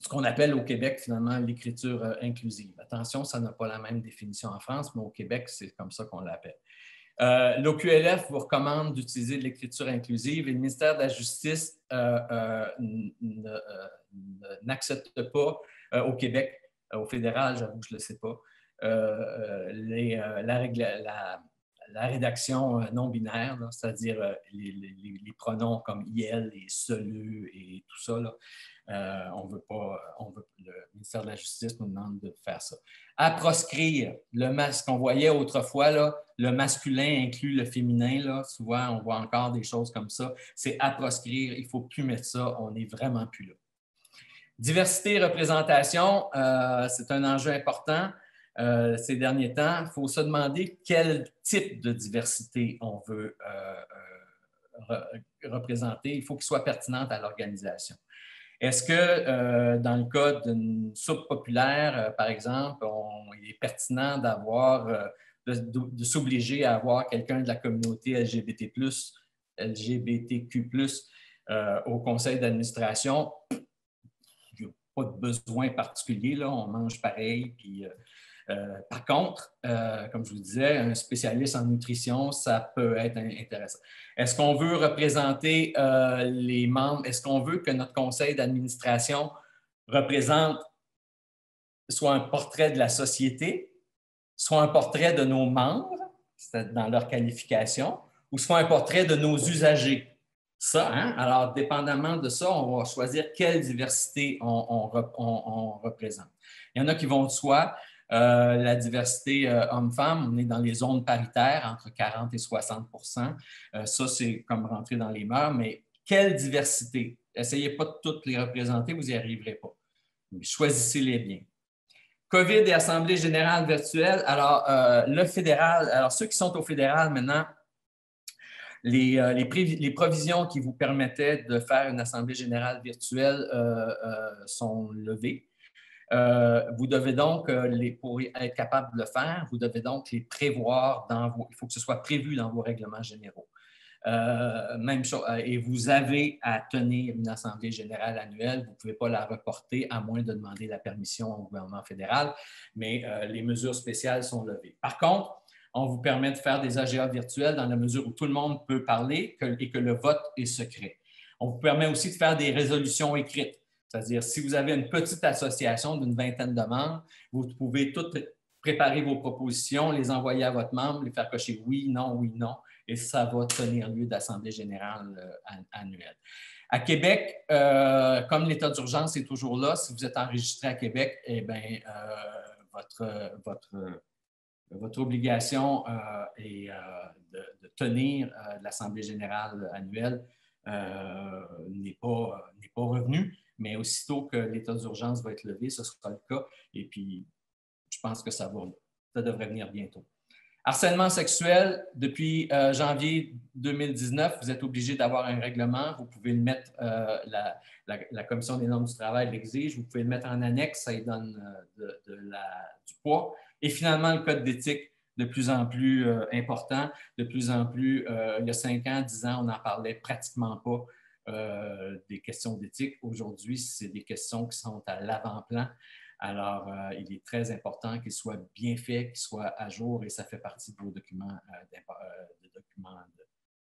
Ce qu'on appelle au Québec, finalement, l'écriture inclusive. Attention, ça n'a pas la même définition en France, mais au Québec, c'est comme ça qu'on l'appelle. L'OQLF vous recommande d'utiliser de l'écriture inclusive et le ministère de la Justice n'accepte pas au Québec, au fédéral, j'avoue que je ne le sais pas, la rédaction non binaire, c'est-à-dire les pronoms comme IL et SELU et tout ça. Là, le ministère de la Justice nous demande de faire ça. À proscrire, ce qu'on voyait autrefois, là, le masculin inclut le féminin. Là, souvent, on voit encore des choses comme ça. C'est à proscrire, il ne faut plus mettre ça, on n'est vraiment plus là. Diversité et représentation, c'est un enjeu important ces derniers temps. Il faut se demander quel type de diversité on veut représenter. Il faut qu'il soit pertinent à l'organisation. Est-ce que dans le cas d'une soupe populaire, par exemple, il est pertinent de s'obliger à avoir quelqu'un de la communauté LGBTQ+, au conseil d'administration? Il n'y a pas de besoin particulier, là, on mange pareil. Puis, par contre, comme je vous disais, un spécialiste en nutrition, ça peut être intéressant. Est-ce qu'on veut représenter les membres? Est-ce qu'on veut que notre conseil d'administration représente soit un portrait de la société, soit un portrait de nos membres, c'est dans leur qualification, ou soit un portrait de nos usagers? Ça, hein? Alors, dépendamment de ça, on va choisir quelle diversité on représente. Il y en a qui vont de soi. La diversité homme-femme, on est dans les zones paritaires, entre 40 et 60 ça, c'est comme rentrer dans les mœurs, mais quelle diversité? Essayez pas de toutes les représenter, vous n'y arriverez pas. Mais choisissez-les bien. COVID et Assemblée générale virtuelle. Alors, le fédéral, alors ceux qui sont au fédéral maintenant, les provisions qui vous permettaient de faire une Assemblée générale virtuelle sont levées. Vous devez donc, pour être capable de le faire, vous devez donc les prévoir il faut que ce soit prévu dans vos règlements généraux. Même chose, et vous avez à tenir une Assemblée générale annuelle. Vous ne pouvez pas la reporter à moins de demander la permission au gouvernement fédéral, mais les mesures spéciales sont levées. Par contre, on vous permet de faire des AGA virtuels dans la mesure où tout le monde peut parler et que le vote est secret. On vous permet aussi de faire des résolutions écrites. C'est-à-dire, si vous avez une petite association d'une vingtaine de membres, vous pouvez toutes préparer vos propositions, les envoyer à votre membre, les faire cocher oui, non, et ça va tenir lieu d'Assemblée générale annuelle. À Québec, comme l'état d'urgence est toujours là, si vous êtes enregistré à Québec, eh bien, votre obligation est de tenir l'Assemblée générale annuelle n'est pas revenue. Mais aussitôt que l'état d'urgence va être levé, ce sera le cas. Et puis, je pense que ça devrait venir bientôt. Harcèlement sexuel, depuis janvier 2019, vous êtes obligé d'avoir un règlement. Vous pouvez le mettre, la Commission des normes du travail l'exige. Vous pouvez le mettre en annexe, ça lui donne du poids. Et finalement, le code d'éthique, de plus en plus important, de plus en plus, il y a 5 ans, 10 ans, on n'en parlait pratiquement pas. Des questions d'éthique. Aujourd'hui, c'est des questions qui sont à l'avant-plan. Alors, il est très important qu'ils soient bien faits, qu'ils soient à jour et ça fait partie de vos documents de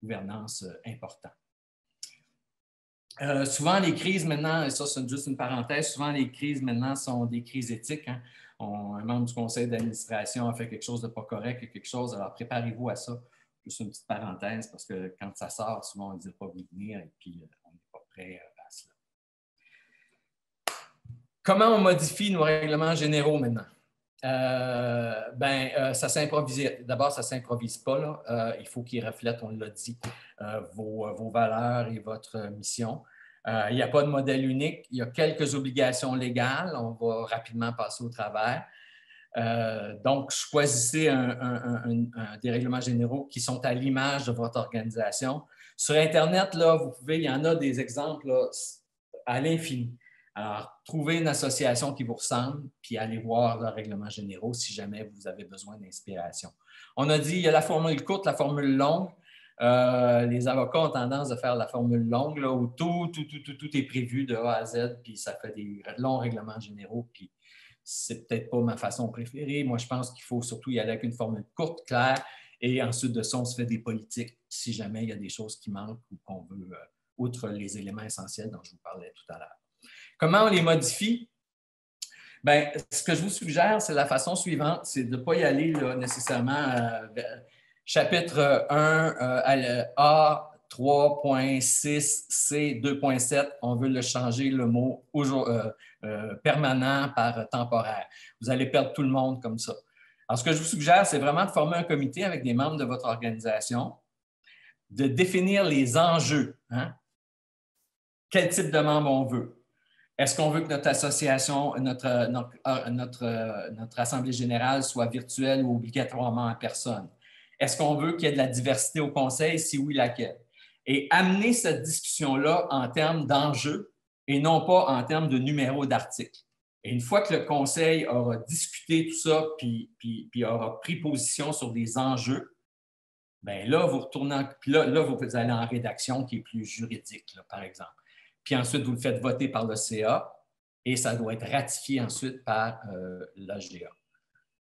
gouvernance importants. Souvent, les crises maintenant, et ça c'est juste une parenthèse, souvent les crises maintenant sont des crises éthiques. Hein. Un membre du conseil d'administration a fait quelque chose de pas correct, quelque chose, alors préparez-vous à ça. Juste une petite parenthèse, parce que quand ça sort, souvent on ne dit pas venir et puis on n'est pas prêt à cela. Comment on modifie nos règlements généraux maintenant? Ça s'improvise. D'abord, ça ne s'improvise pas. Là. Il faut qu'ils reflètent, on l'a dit, vos valeurs et votre mission. Il n'y a pas de modèle unique. Il y a quelques obligations légales. On va rapidement passer au travers. Donc, choisissez des règlements généraux qui sont à l'image de votre organisation. Sur Internet, là, il y en a des exemples là, à l'infini. Alors, trouvez une association qui vous ressemble, puis allez voir leurs règlements généraux si jamais vous avez besoin d'inspiration. On a dit, il y a la formule courte, la formule longue. Les avocats ont tendance à faire la formule longue, là, où tout est prévu de A à Z, puis ça fait des longs règlements généraux, puis c'est peut-être pas ma façon préférée. Moi, je pense qu'il faut surtout y aller avec une formule courte, claire, et ensuite de ça, on se fait des politiques si jamais il y a des choses qui manquent ou qu'on veut, outre les éléments essentiels dont je vous parlais tout à l'heure. Comment on les modifie? Bien, ce que je vous suggère, c'est la façon suivante, c'est de ne pas y aller là, nécessairement chapitre 1 A 3.6, C 2.7, on veut le changer le mot permanent par temporaire. Vous allez perdre tout le monde comme ça. Alors, ce que je vous suggère, c'est vraiment de former un comité avec des membres de votre organisation, de définir les enjeux. Hein? Quel type de membre on veut? Est-ce qu'on veut que notre association, notre assemblée générale soit virtuelle ou obligatoirement en personne? Est-ce qu'on veut qu'il y ait de la diversité au conseil? Si oui, laquelle? Et amener cette discussion-là en termes d'enjeux et non pas en termes de numéros d'articles. Et une fois que le conseil aura discuté tout ça puis aura pris position sur des enjeux, bien là, vous retournez, puis là, vous allez en rédaction qui est plus juridique, là, par exemple. Puis ensuite, vous le faites voter par le CA et ça doit être ratifié ensuite par l'AGA.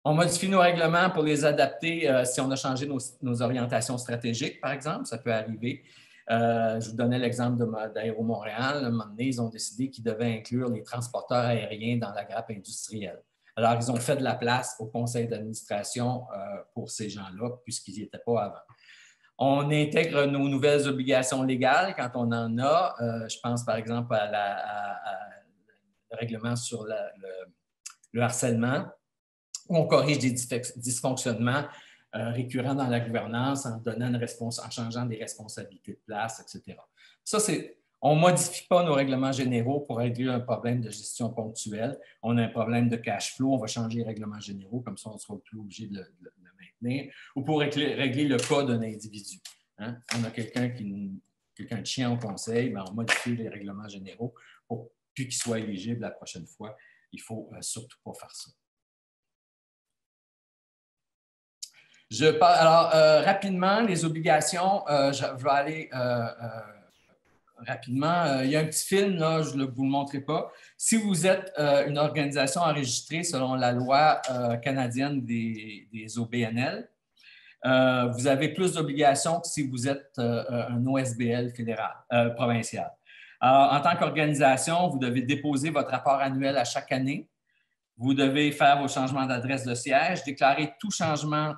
On modifie nos règlements pour les adapter si on a changé nos orientations stratégiques, par exemple. Ça peut arriver. Je vous donnais l'exemple d'Aéro-Montréal. À un moment donné, ils ont décidé qu'ils devaient inclure les transporteurs aériens dans la grappe industrielle. Alors, ils ont fait de la place au conseil d'administration pour ces gens-là, puisqu'ils n'y étaient pas avant. On intègre nos nouvelles obligations légales quand on en a. Je pense par exemple le règlement sur le harcèlement, où on corrige des dysfonctionnements récurrents dans la gouvernance en changeant des responsabilités de place, etc. Ça, on ne modifie pas nos règlements généraux pour régler un problème de gestion ponctuelle. On a un problème de cash flow, on va changer les règlements généraux, comme ça on ne sera plus obligé de le maintenir, ou pour régler le cas d'un individu. Hein? On a quelqu'un de chien au conseil, bien, on modifie les règlements généraux pour plus qu'il soit éligible la prochaine fois. Il ne faut surtout pas faire ça. Alors, rapidement, les obligations, je vais aller rapidement. Il y a un petit film, là, je ne vous le montrerai pas. Si vous êtes une organisation enregistrée selon la loi canadienne des OBNL, vous avez plus d'obligations que si vous êtes un OSBL fédéral, provincial. Alors, en tant qu'organisation, vous devez déposer votre rapport annuel à chaque année. Vous devez faire vos changements d'adresse de siège, déclarer tout changement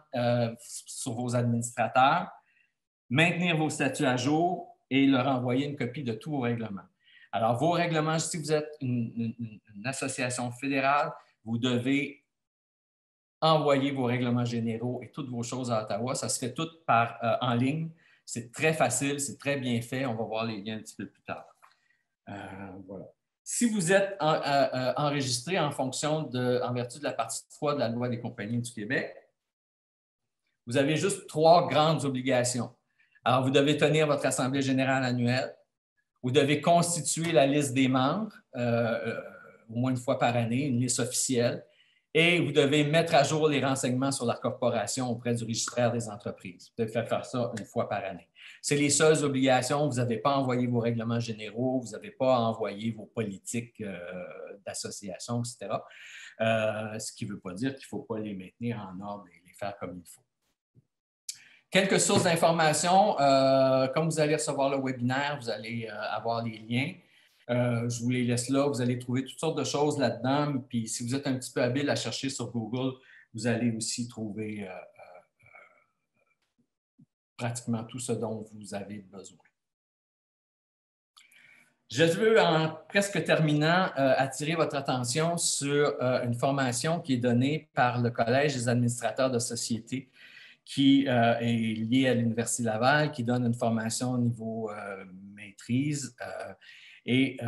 sur vos administrateurs, maintenir vos statuts à jour et leur envoyer une copie de tous vos règlements. Alors, vos règlements, si vous êtes une association fédérale, vous devez envoyer vos règlements généraux et toutes vos choses à Ottawa. Ça se fait tout en ligne. C'est très facile, c'est très bien fait. On va voir les liens un petit peu plus tard. Voilà. Si vous êtes enregistré en vertu de la partie 3 de la Loi des compagnies du Québec, vous avez juste 3 grandes obligations. Alors, vous devez tenir votre assemblée générale annuelle, vous devez constituer la liste des membres au moins une fois par année, une liste officielle, et vous devez mettre à jour les renseignements sur la corporation auprès du registraire des entreprises. Vous devez faire ça une fois par année. C'est les seules obligations. Vous n'avez pas envoyé vos règlements généraux, vous n'avez pas envoyé vos politiques d'association, etc. Ce qui ne veut pas dire qu'il ne faut pas les maintenir en ordre et les faire comme il faut. Quelques sources d'informations. Comme vous allez recevoir le webinaire, vous allez avoir les liens. Je vous les laisse là. Vous allez trouver toutes sortes de choses là-dedans. Puis si vous êtes un petit peu habile à chercher sur Google, vous allez aussi trouver pratiquement tout ce dont vous avez besoin. Je veux, en presque terminant, attirer votre attention sur une formation qui est donnée par le Collège des administrateurs de sociétés qui est lié à l'Université Laval, qui donne une formation au niveau maîtrise. Et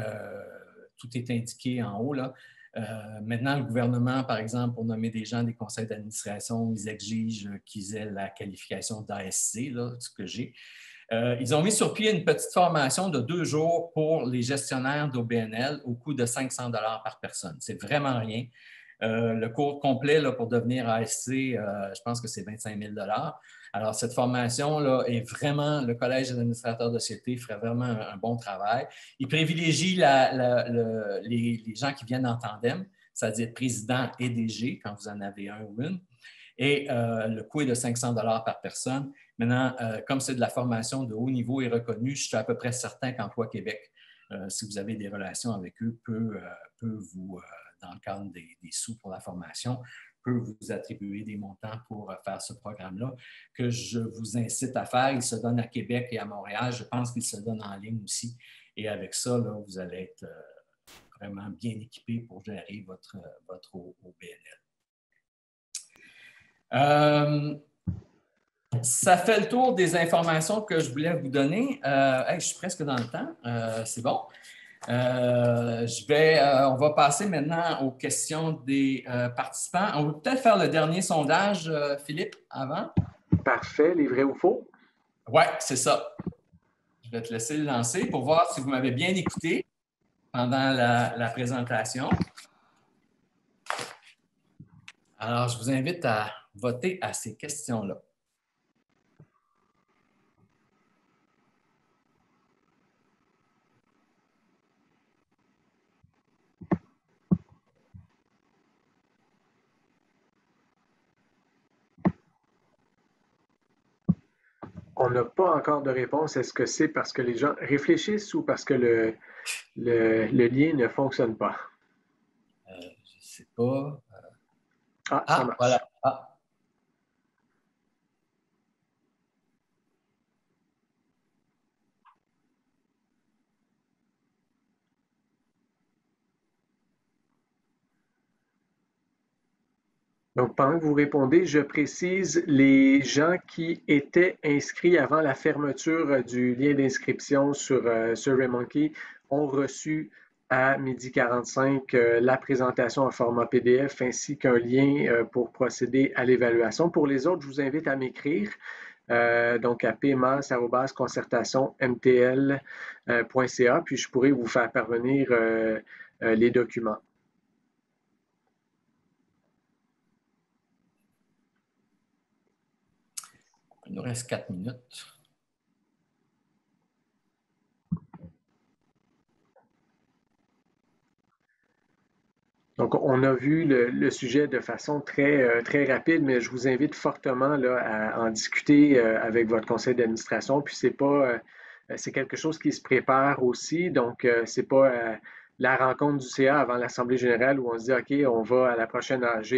tout est indiqué en haut, là. Maintenant, le gouvernement, par exemple, pour nommer des gens des conseils d'administration, ils exigent qu'ils aient la qualification d'ASC, là, ce que j'ai. Ils ont mis sur pied une petite formation de 2 jours pour les gestionnaires d'OBNL au coût de 500 $ par personne. C'est vraiment rien. Le cours complet là, pour devenir ASC, je pense que c'est 25 000 $. Alors, cette formation-là est vraiment, le Collège des administrateurs de société ferait vraiment un bon travail. Il privilégie les gens qui viennent en tandem, c'est-à-dire président et DG, quand vous en avez un ou une. Et le coût est de 500 $ par personne. Maintenant, comme c'est de la formation de haut niveau et reconnue, je suis à peu près certain qu'Emploi Québec, si vous avez des relations avec eux, peut vous, dans le cadre des sous pour la formation, peut vous attribuer des montants pour faire ce programme-là, que je vous incite à faire. Il se donne à Québec et à Montréal. Je pense qu'il se donne en ligne aussi. Et avec ça, là, vous allez être vraiment bien équipé pour gérer votre OBNL. Ça fait le tour des informations que je voulais vous donner. Je suis presque dans le temps. C'est bon. On va passer maintenant aux questions des participants. On va peut-être faire le dernier sondage, Philippe, avant. Parfait. Les vrais ou faux? Oui, c'est ça. Je vais te laisser le lancer pour voir si vous m'avez bien écouté pendant la présentation. Alors, je vous invite à voter à ces questions-là. On n'a pas encore de réponse. Est-ce que c'est parce que les gens réfléchissent ou parce que le lien ne fonctionne pas? Je ne sais pas. Ça marche. Voilà. Donc, pendant que vous répondez, je précise, les gens qui étaient inscrits avant la fermeture du lien d'inscription sur SurveyMonkey ont reçu à 12h45 la présentation en format PDF ainsi qu'un lien pour procéder à l'évaluation. Pour les autres, je vous invite à m'écrire. Donc à pmas@concertationmtl.ca, puis je pourrai vous faire parvenir les documents. Il nous reste 4 minutes. Donc, on a vu le sujet de façon très, très rapide, mais je vous invite fortement là, à en discuter avec votre conseil d'administration. Puis, c'est quelque chose qui se prépare aussi. Donc, c'est pas la rencontre du CA avant l'Assemblée générale où on se dit, OK, on va à la prochaine AG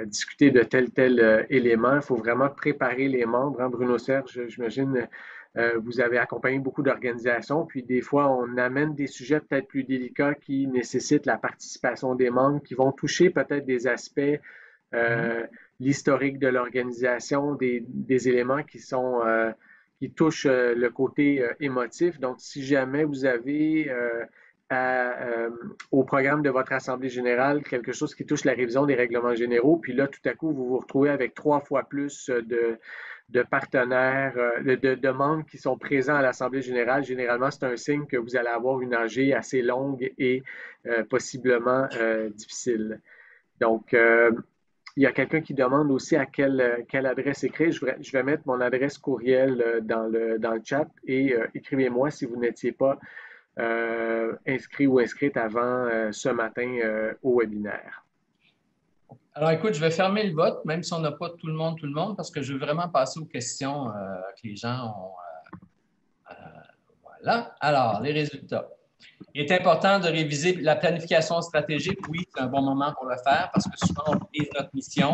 discuter de tel élément. Il faut vraiment préparer les membres. Hein, Bruno Serge, j'imagine, vous avez accompagné beaucoup d'organisations, puis des fois, on amène des sujets peut-être plus délicats qui nécessitent la participation des membres, qui vont toucher peut-être des aspects, l'historique de l'organisation, des éléments qui touchent le côté émotif. Donc, si jamais vous avez au programme de votre Assemblée générale quelque chose qui touche la révision des règlements généraux, puis là, tout à coup, vous vous retrouvez avec 3 fois plus de partenaires, de membres qui sont présents à l'Assemblée générale. Généralement, c'est un signe que vous allez avoir une AG assez longue et possiblement difficile. Donc, il y a quelqu'un qui demande aussi à quelle adresse écrire. Je vais mettre mon adresse courriel dans le chat et écrivez-moi si vous n'étiez pas inscrit ou inscrite avant ce matin au webinaire. Alors, écoute, je vais fermer le vote, même si on n'a pas tout le monde, parce que je veux vraiment passer aux questions que les gens ont. Voilà. Alors, les résultats. Il est important de réviser la planification stratégique. Oui, c'est un bon moment pour le faire parce que souvent, on brise notre mission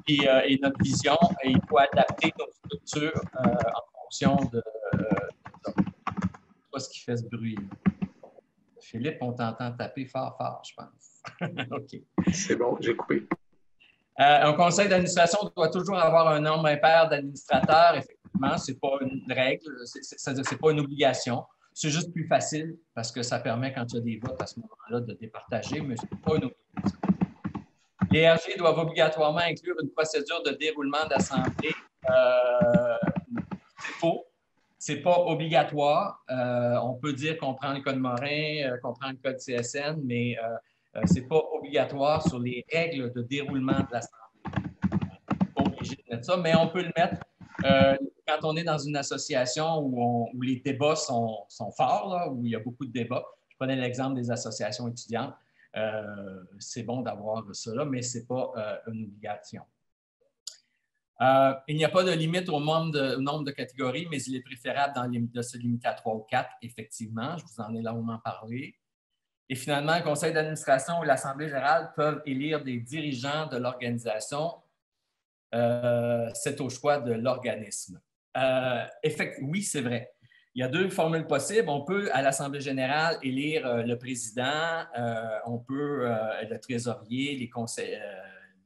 et notre vision et il faut adapter nos structures en fonction de ça. Je ne sais pas ce qui fait ce bruit. Philippe, on t'entend taper fort, je pense. OK. C'est bon, j'ai coupé. Un conseil d'administration doit toujours avoir un nombre impair d'administrateurs. Effectivement, ce n'est pas une règle, c'est-à-dire que ce n'est pas une obligation. C'est juste plus facile parce que ça permet, quand il y a des votes à ce moment-là, de départager, mais ce n'est pas une obligation. Les RG doivent obligatoirement inclure une procédure de déroulement d'assemblée. C'est faux. Ce n'est pas obligatoire. On peut dire qu'on prend le code Morin, qu'on prend le code CSN, mais ce n'est pas obligatoire sur les règles de déroulement de l'assemblée. On n'est pas obligé de mettre ça, mais on peut le mettre quand on est dans une association où les débats sont forts, là, où il y a beaucoup de débats. Je prenais l'exemple des associations étudiantes. C'est bon d'avoir cela, mais ce n'est pas une obligation. Il n'y a pas de limite au nombre de catégories, mais il est préférable de se limiter à 3 ou 4, effectivement. Je vous en ai longuement parlé. Et finalement, le conseil d'administration ou l'Assemblée générale peuvent élire des dirigeants de l'organisation. C'est au choix de l'organisme. Oui, c'est vrai. Il y a 2 formules possibles. On peut, à l'Assemblée générale, élire le président, on peut le trésorier, les conseils,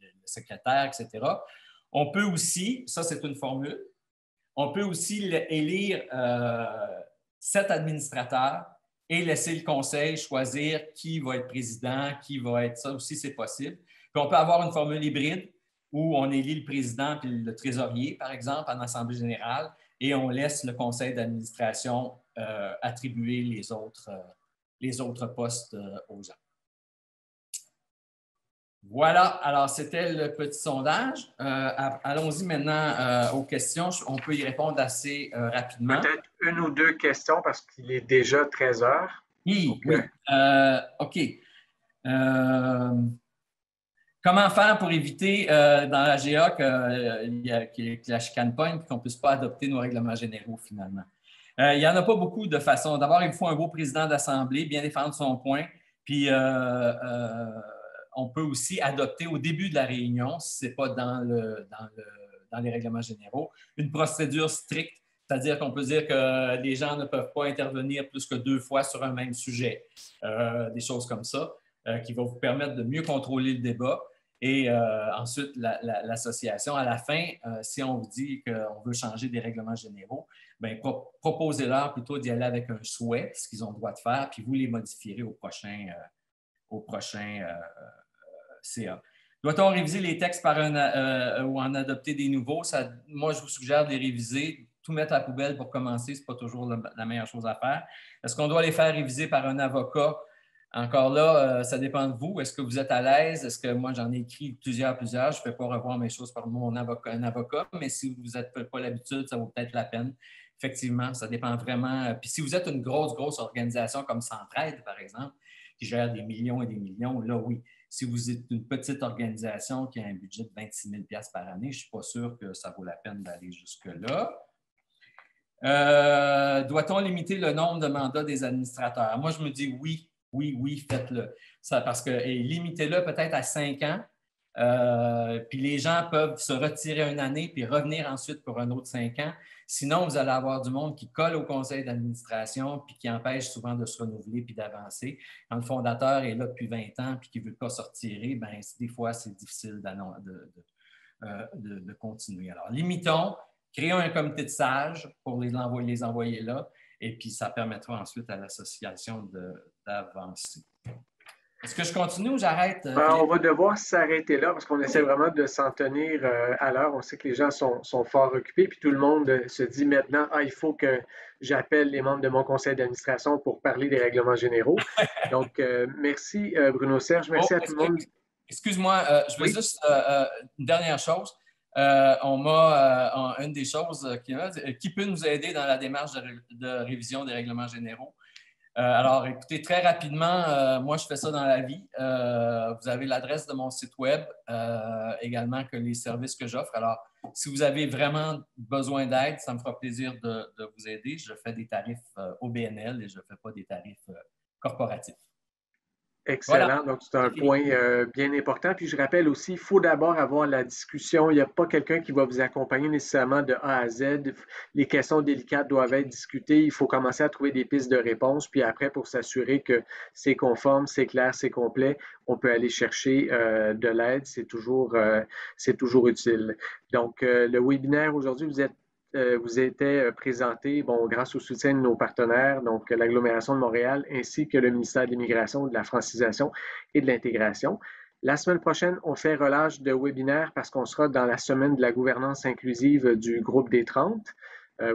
le secrétaire, etc. On peut aussi, ça c'est une formule, on peut aussi élire 7 administrateurs et laisser le conseil choisir qui va être président, qui va être ça aussi, c'est possible. Puis on peut avoir une formule hybride où on élit le président puis le trésorier, par exemple, en Assemblée générale, et on laisse le conseil d'administration attribuer les autres postes aux gens. Voilà, alors c'était le petit sondage. Allons-y maintenant aux questions. On peut y répondre assez rapidement. Peut-être 1 ou 2 questions parce qu'il est déjà 13 heures. Oui, oui. OK. Comment faire pour éviter dans la GA que la chicane pogne et qu'on ne puisse pas adopter nos règlements généraux finalement? Il n'y en a pas beaucoup de façons. D'abord, il faut un beau président d'Assemblée, bien défendre son point. Puis, on peut aussi adopter au début de la réunion, si ce n'est pas dans les règlements généraux, une procédure stricte, c'est-à-dire qu'on peut dire que les gens ne peuvent pas intervenir plus que 2 fois sur un même sujet. Des choses comme ça qui vont vous permettre de mieux contrôler le débat. Et ensuite, l'association, à la fin, si on vous dit qu'on veut changer des règlements généraux, bien, proposez-leur plutôt d'y aller avec un souhait, ce qu'ils ont le droit de faire, puis vous les modifierez au prochain CA. Doit-on réviser les textes ou en adopter des nouveaux? Moi, je vous suggère de les réviser. Tout mettre à la poubelle pour commencer, ce n'est pas toujours la meilleure chose à faire. Est-ce qu'on doit les faire réviser par un avocat? Encore là, ça dépend de vous. Est-ce que vous êtes à l'aise? Est-ce que moi, j'en ai écrit plusieurs. Je ne fais pas revoir mes choses par un avocat, mais si vous n'êtes pas l'habitude, ça vaut peut-être la peine. Effectivement, ça dépend vraiment. Puis si vous êtes une grosse organisation comme Centraide, par exemple, qui gère des millions et des millions, là, oui. Si vous êtes une petite organisation qui a un budget de 26 000 $ par année, je ne suis pas sûr que ça vaut la peine d'aller jusque-là. Doit-on limiter le nombre de mandats des administrateurs? Moi, je me dis oui, faites-le. Parce que limitez-le peut-être à 5 ans. Puis les gens peuvent se retirer une année puis revenir ensuite pour un autre 5 ans. Sinon, vous allez avoir du monde qui colle au conseil d'administration puis qui empêche souvent de se renouveler puis d'avancer. Quand le fondateur est là depuis 20 ans puis qu'il ne veut pas se retirer, bien, des fois, c'est difficile de continuer. Alors, limitons, créons un comité de sages pour les envoyer là et puis ça permettra ensuite à l'association d'avancer. Est-ce que je continue ou j'arrête? On va devoir s'arrêter là parce qu'on essaie vraiment de s'en tenir à l'heure. On sait que les gens sont fort occupés, puis tout le monde se dit maintenant, il faut que j'appelle les membres de mon conseil d'administration pour parler des règlements généraux. Donc, merci Bruno Serge, merci à tout le monde. Excuse-moi, je veux juste une dernière chose. Une des choses qui peut nous aider dans la démarche de révision des règlements généraux. Alors, écoutez, très rapidement, moi, je fais ça dans la vie. Vous avez l'adresse de mon site web, également que les services que j'offre. Alors, si vous avez vraiment besoin d'aide, ça me fera plaisir de vous aider. Je fais des tarifs au BNL et je ne fais pas des tarifs corporatifs. Excellent. Voilà. Donc, c'est un point bien important. Puis, je rappelle aussi, il faut d'abord avoir la discussion. Il n'y a pas quelqu'un qui va vous accompagner nécessairement de A à Z. Les questions délicates doivent être discutées. Il faut commencer à trouver des pistes de réponse. Puis après, pour s'assurer que c'est conforme, c'est clair, c'est complet, on peut aller chercher de l'aide. C'est toujours utile. Donc, le webinaire aujourd'hui, vous êtes vous était présenté, bon, grâce au soutien de nos partenaires, donc l'agglomération de Montréal, ainsi que le ministère de l'Immigration, de la Francisation et de l'Intégration. La semaine prochaine, on fait relâche de webinaire parce qu'on sera dans la semaine de la gouvernance inclusive du groupe des 30.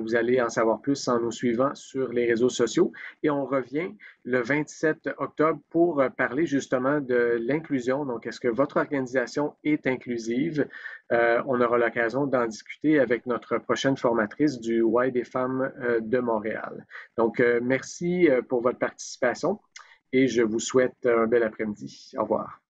Vous allez en savoir plus en nous suivant sur les réseaux sociaux. Et on revient le 27 octobre pour parler justement de l'inclusion. Donc, est-ce que votre organisation est inclusive? On aura l'occasion d'en discuter avec notre prochaine formatrice du Y des femmes de Montréal. Donc, merci pour votre participation et je vous souhaite un bel après-midi. Au revoir.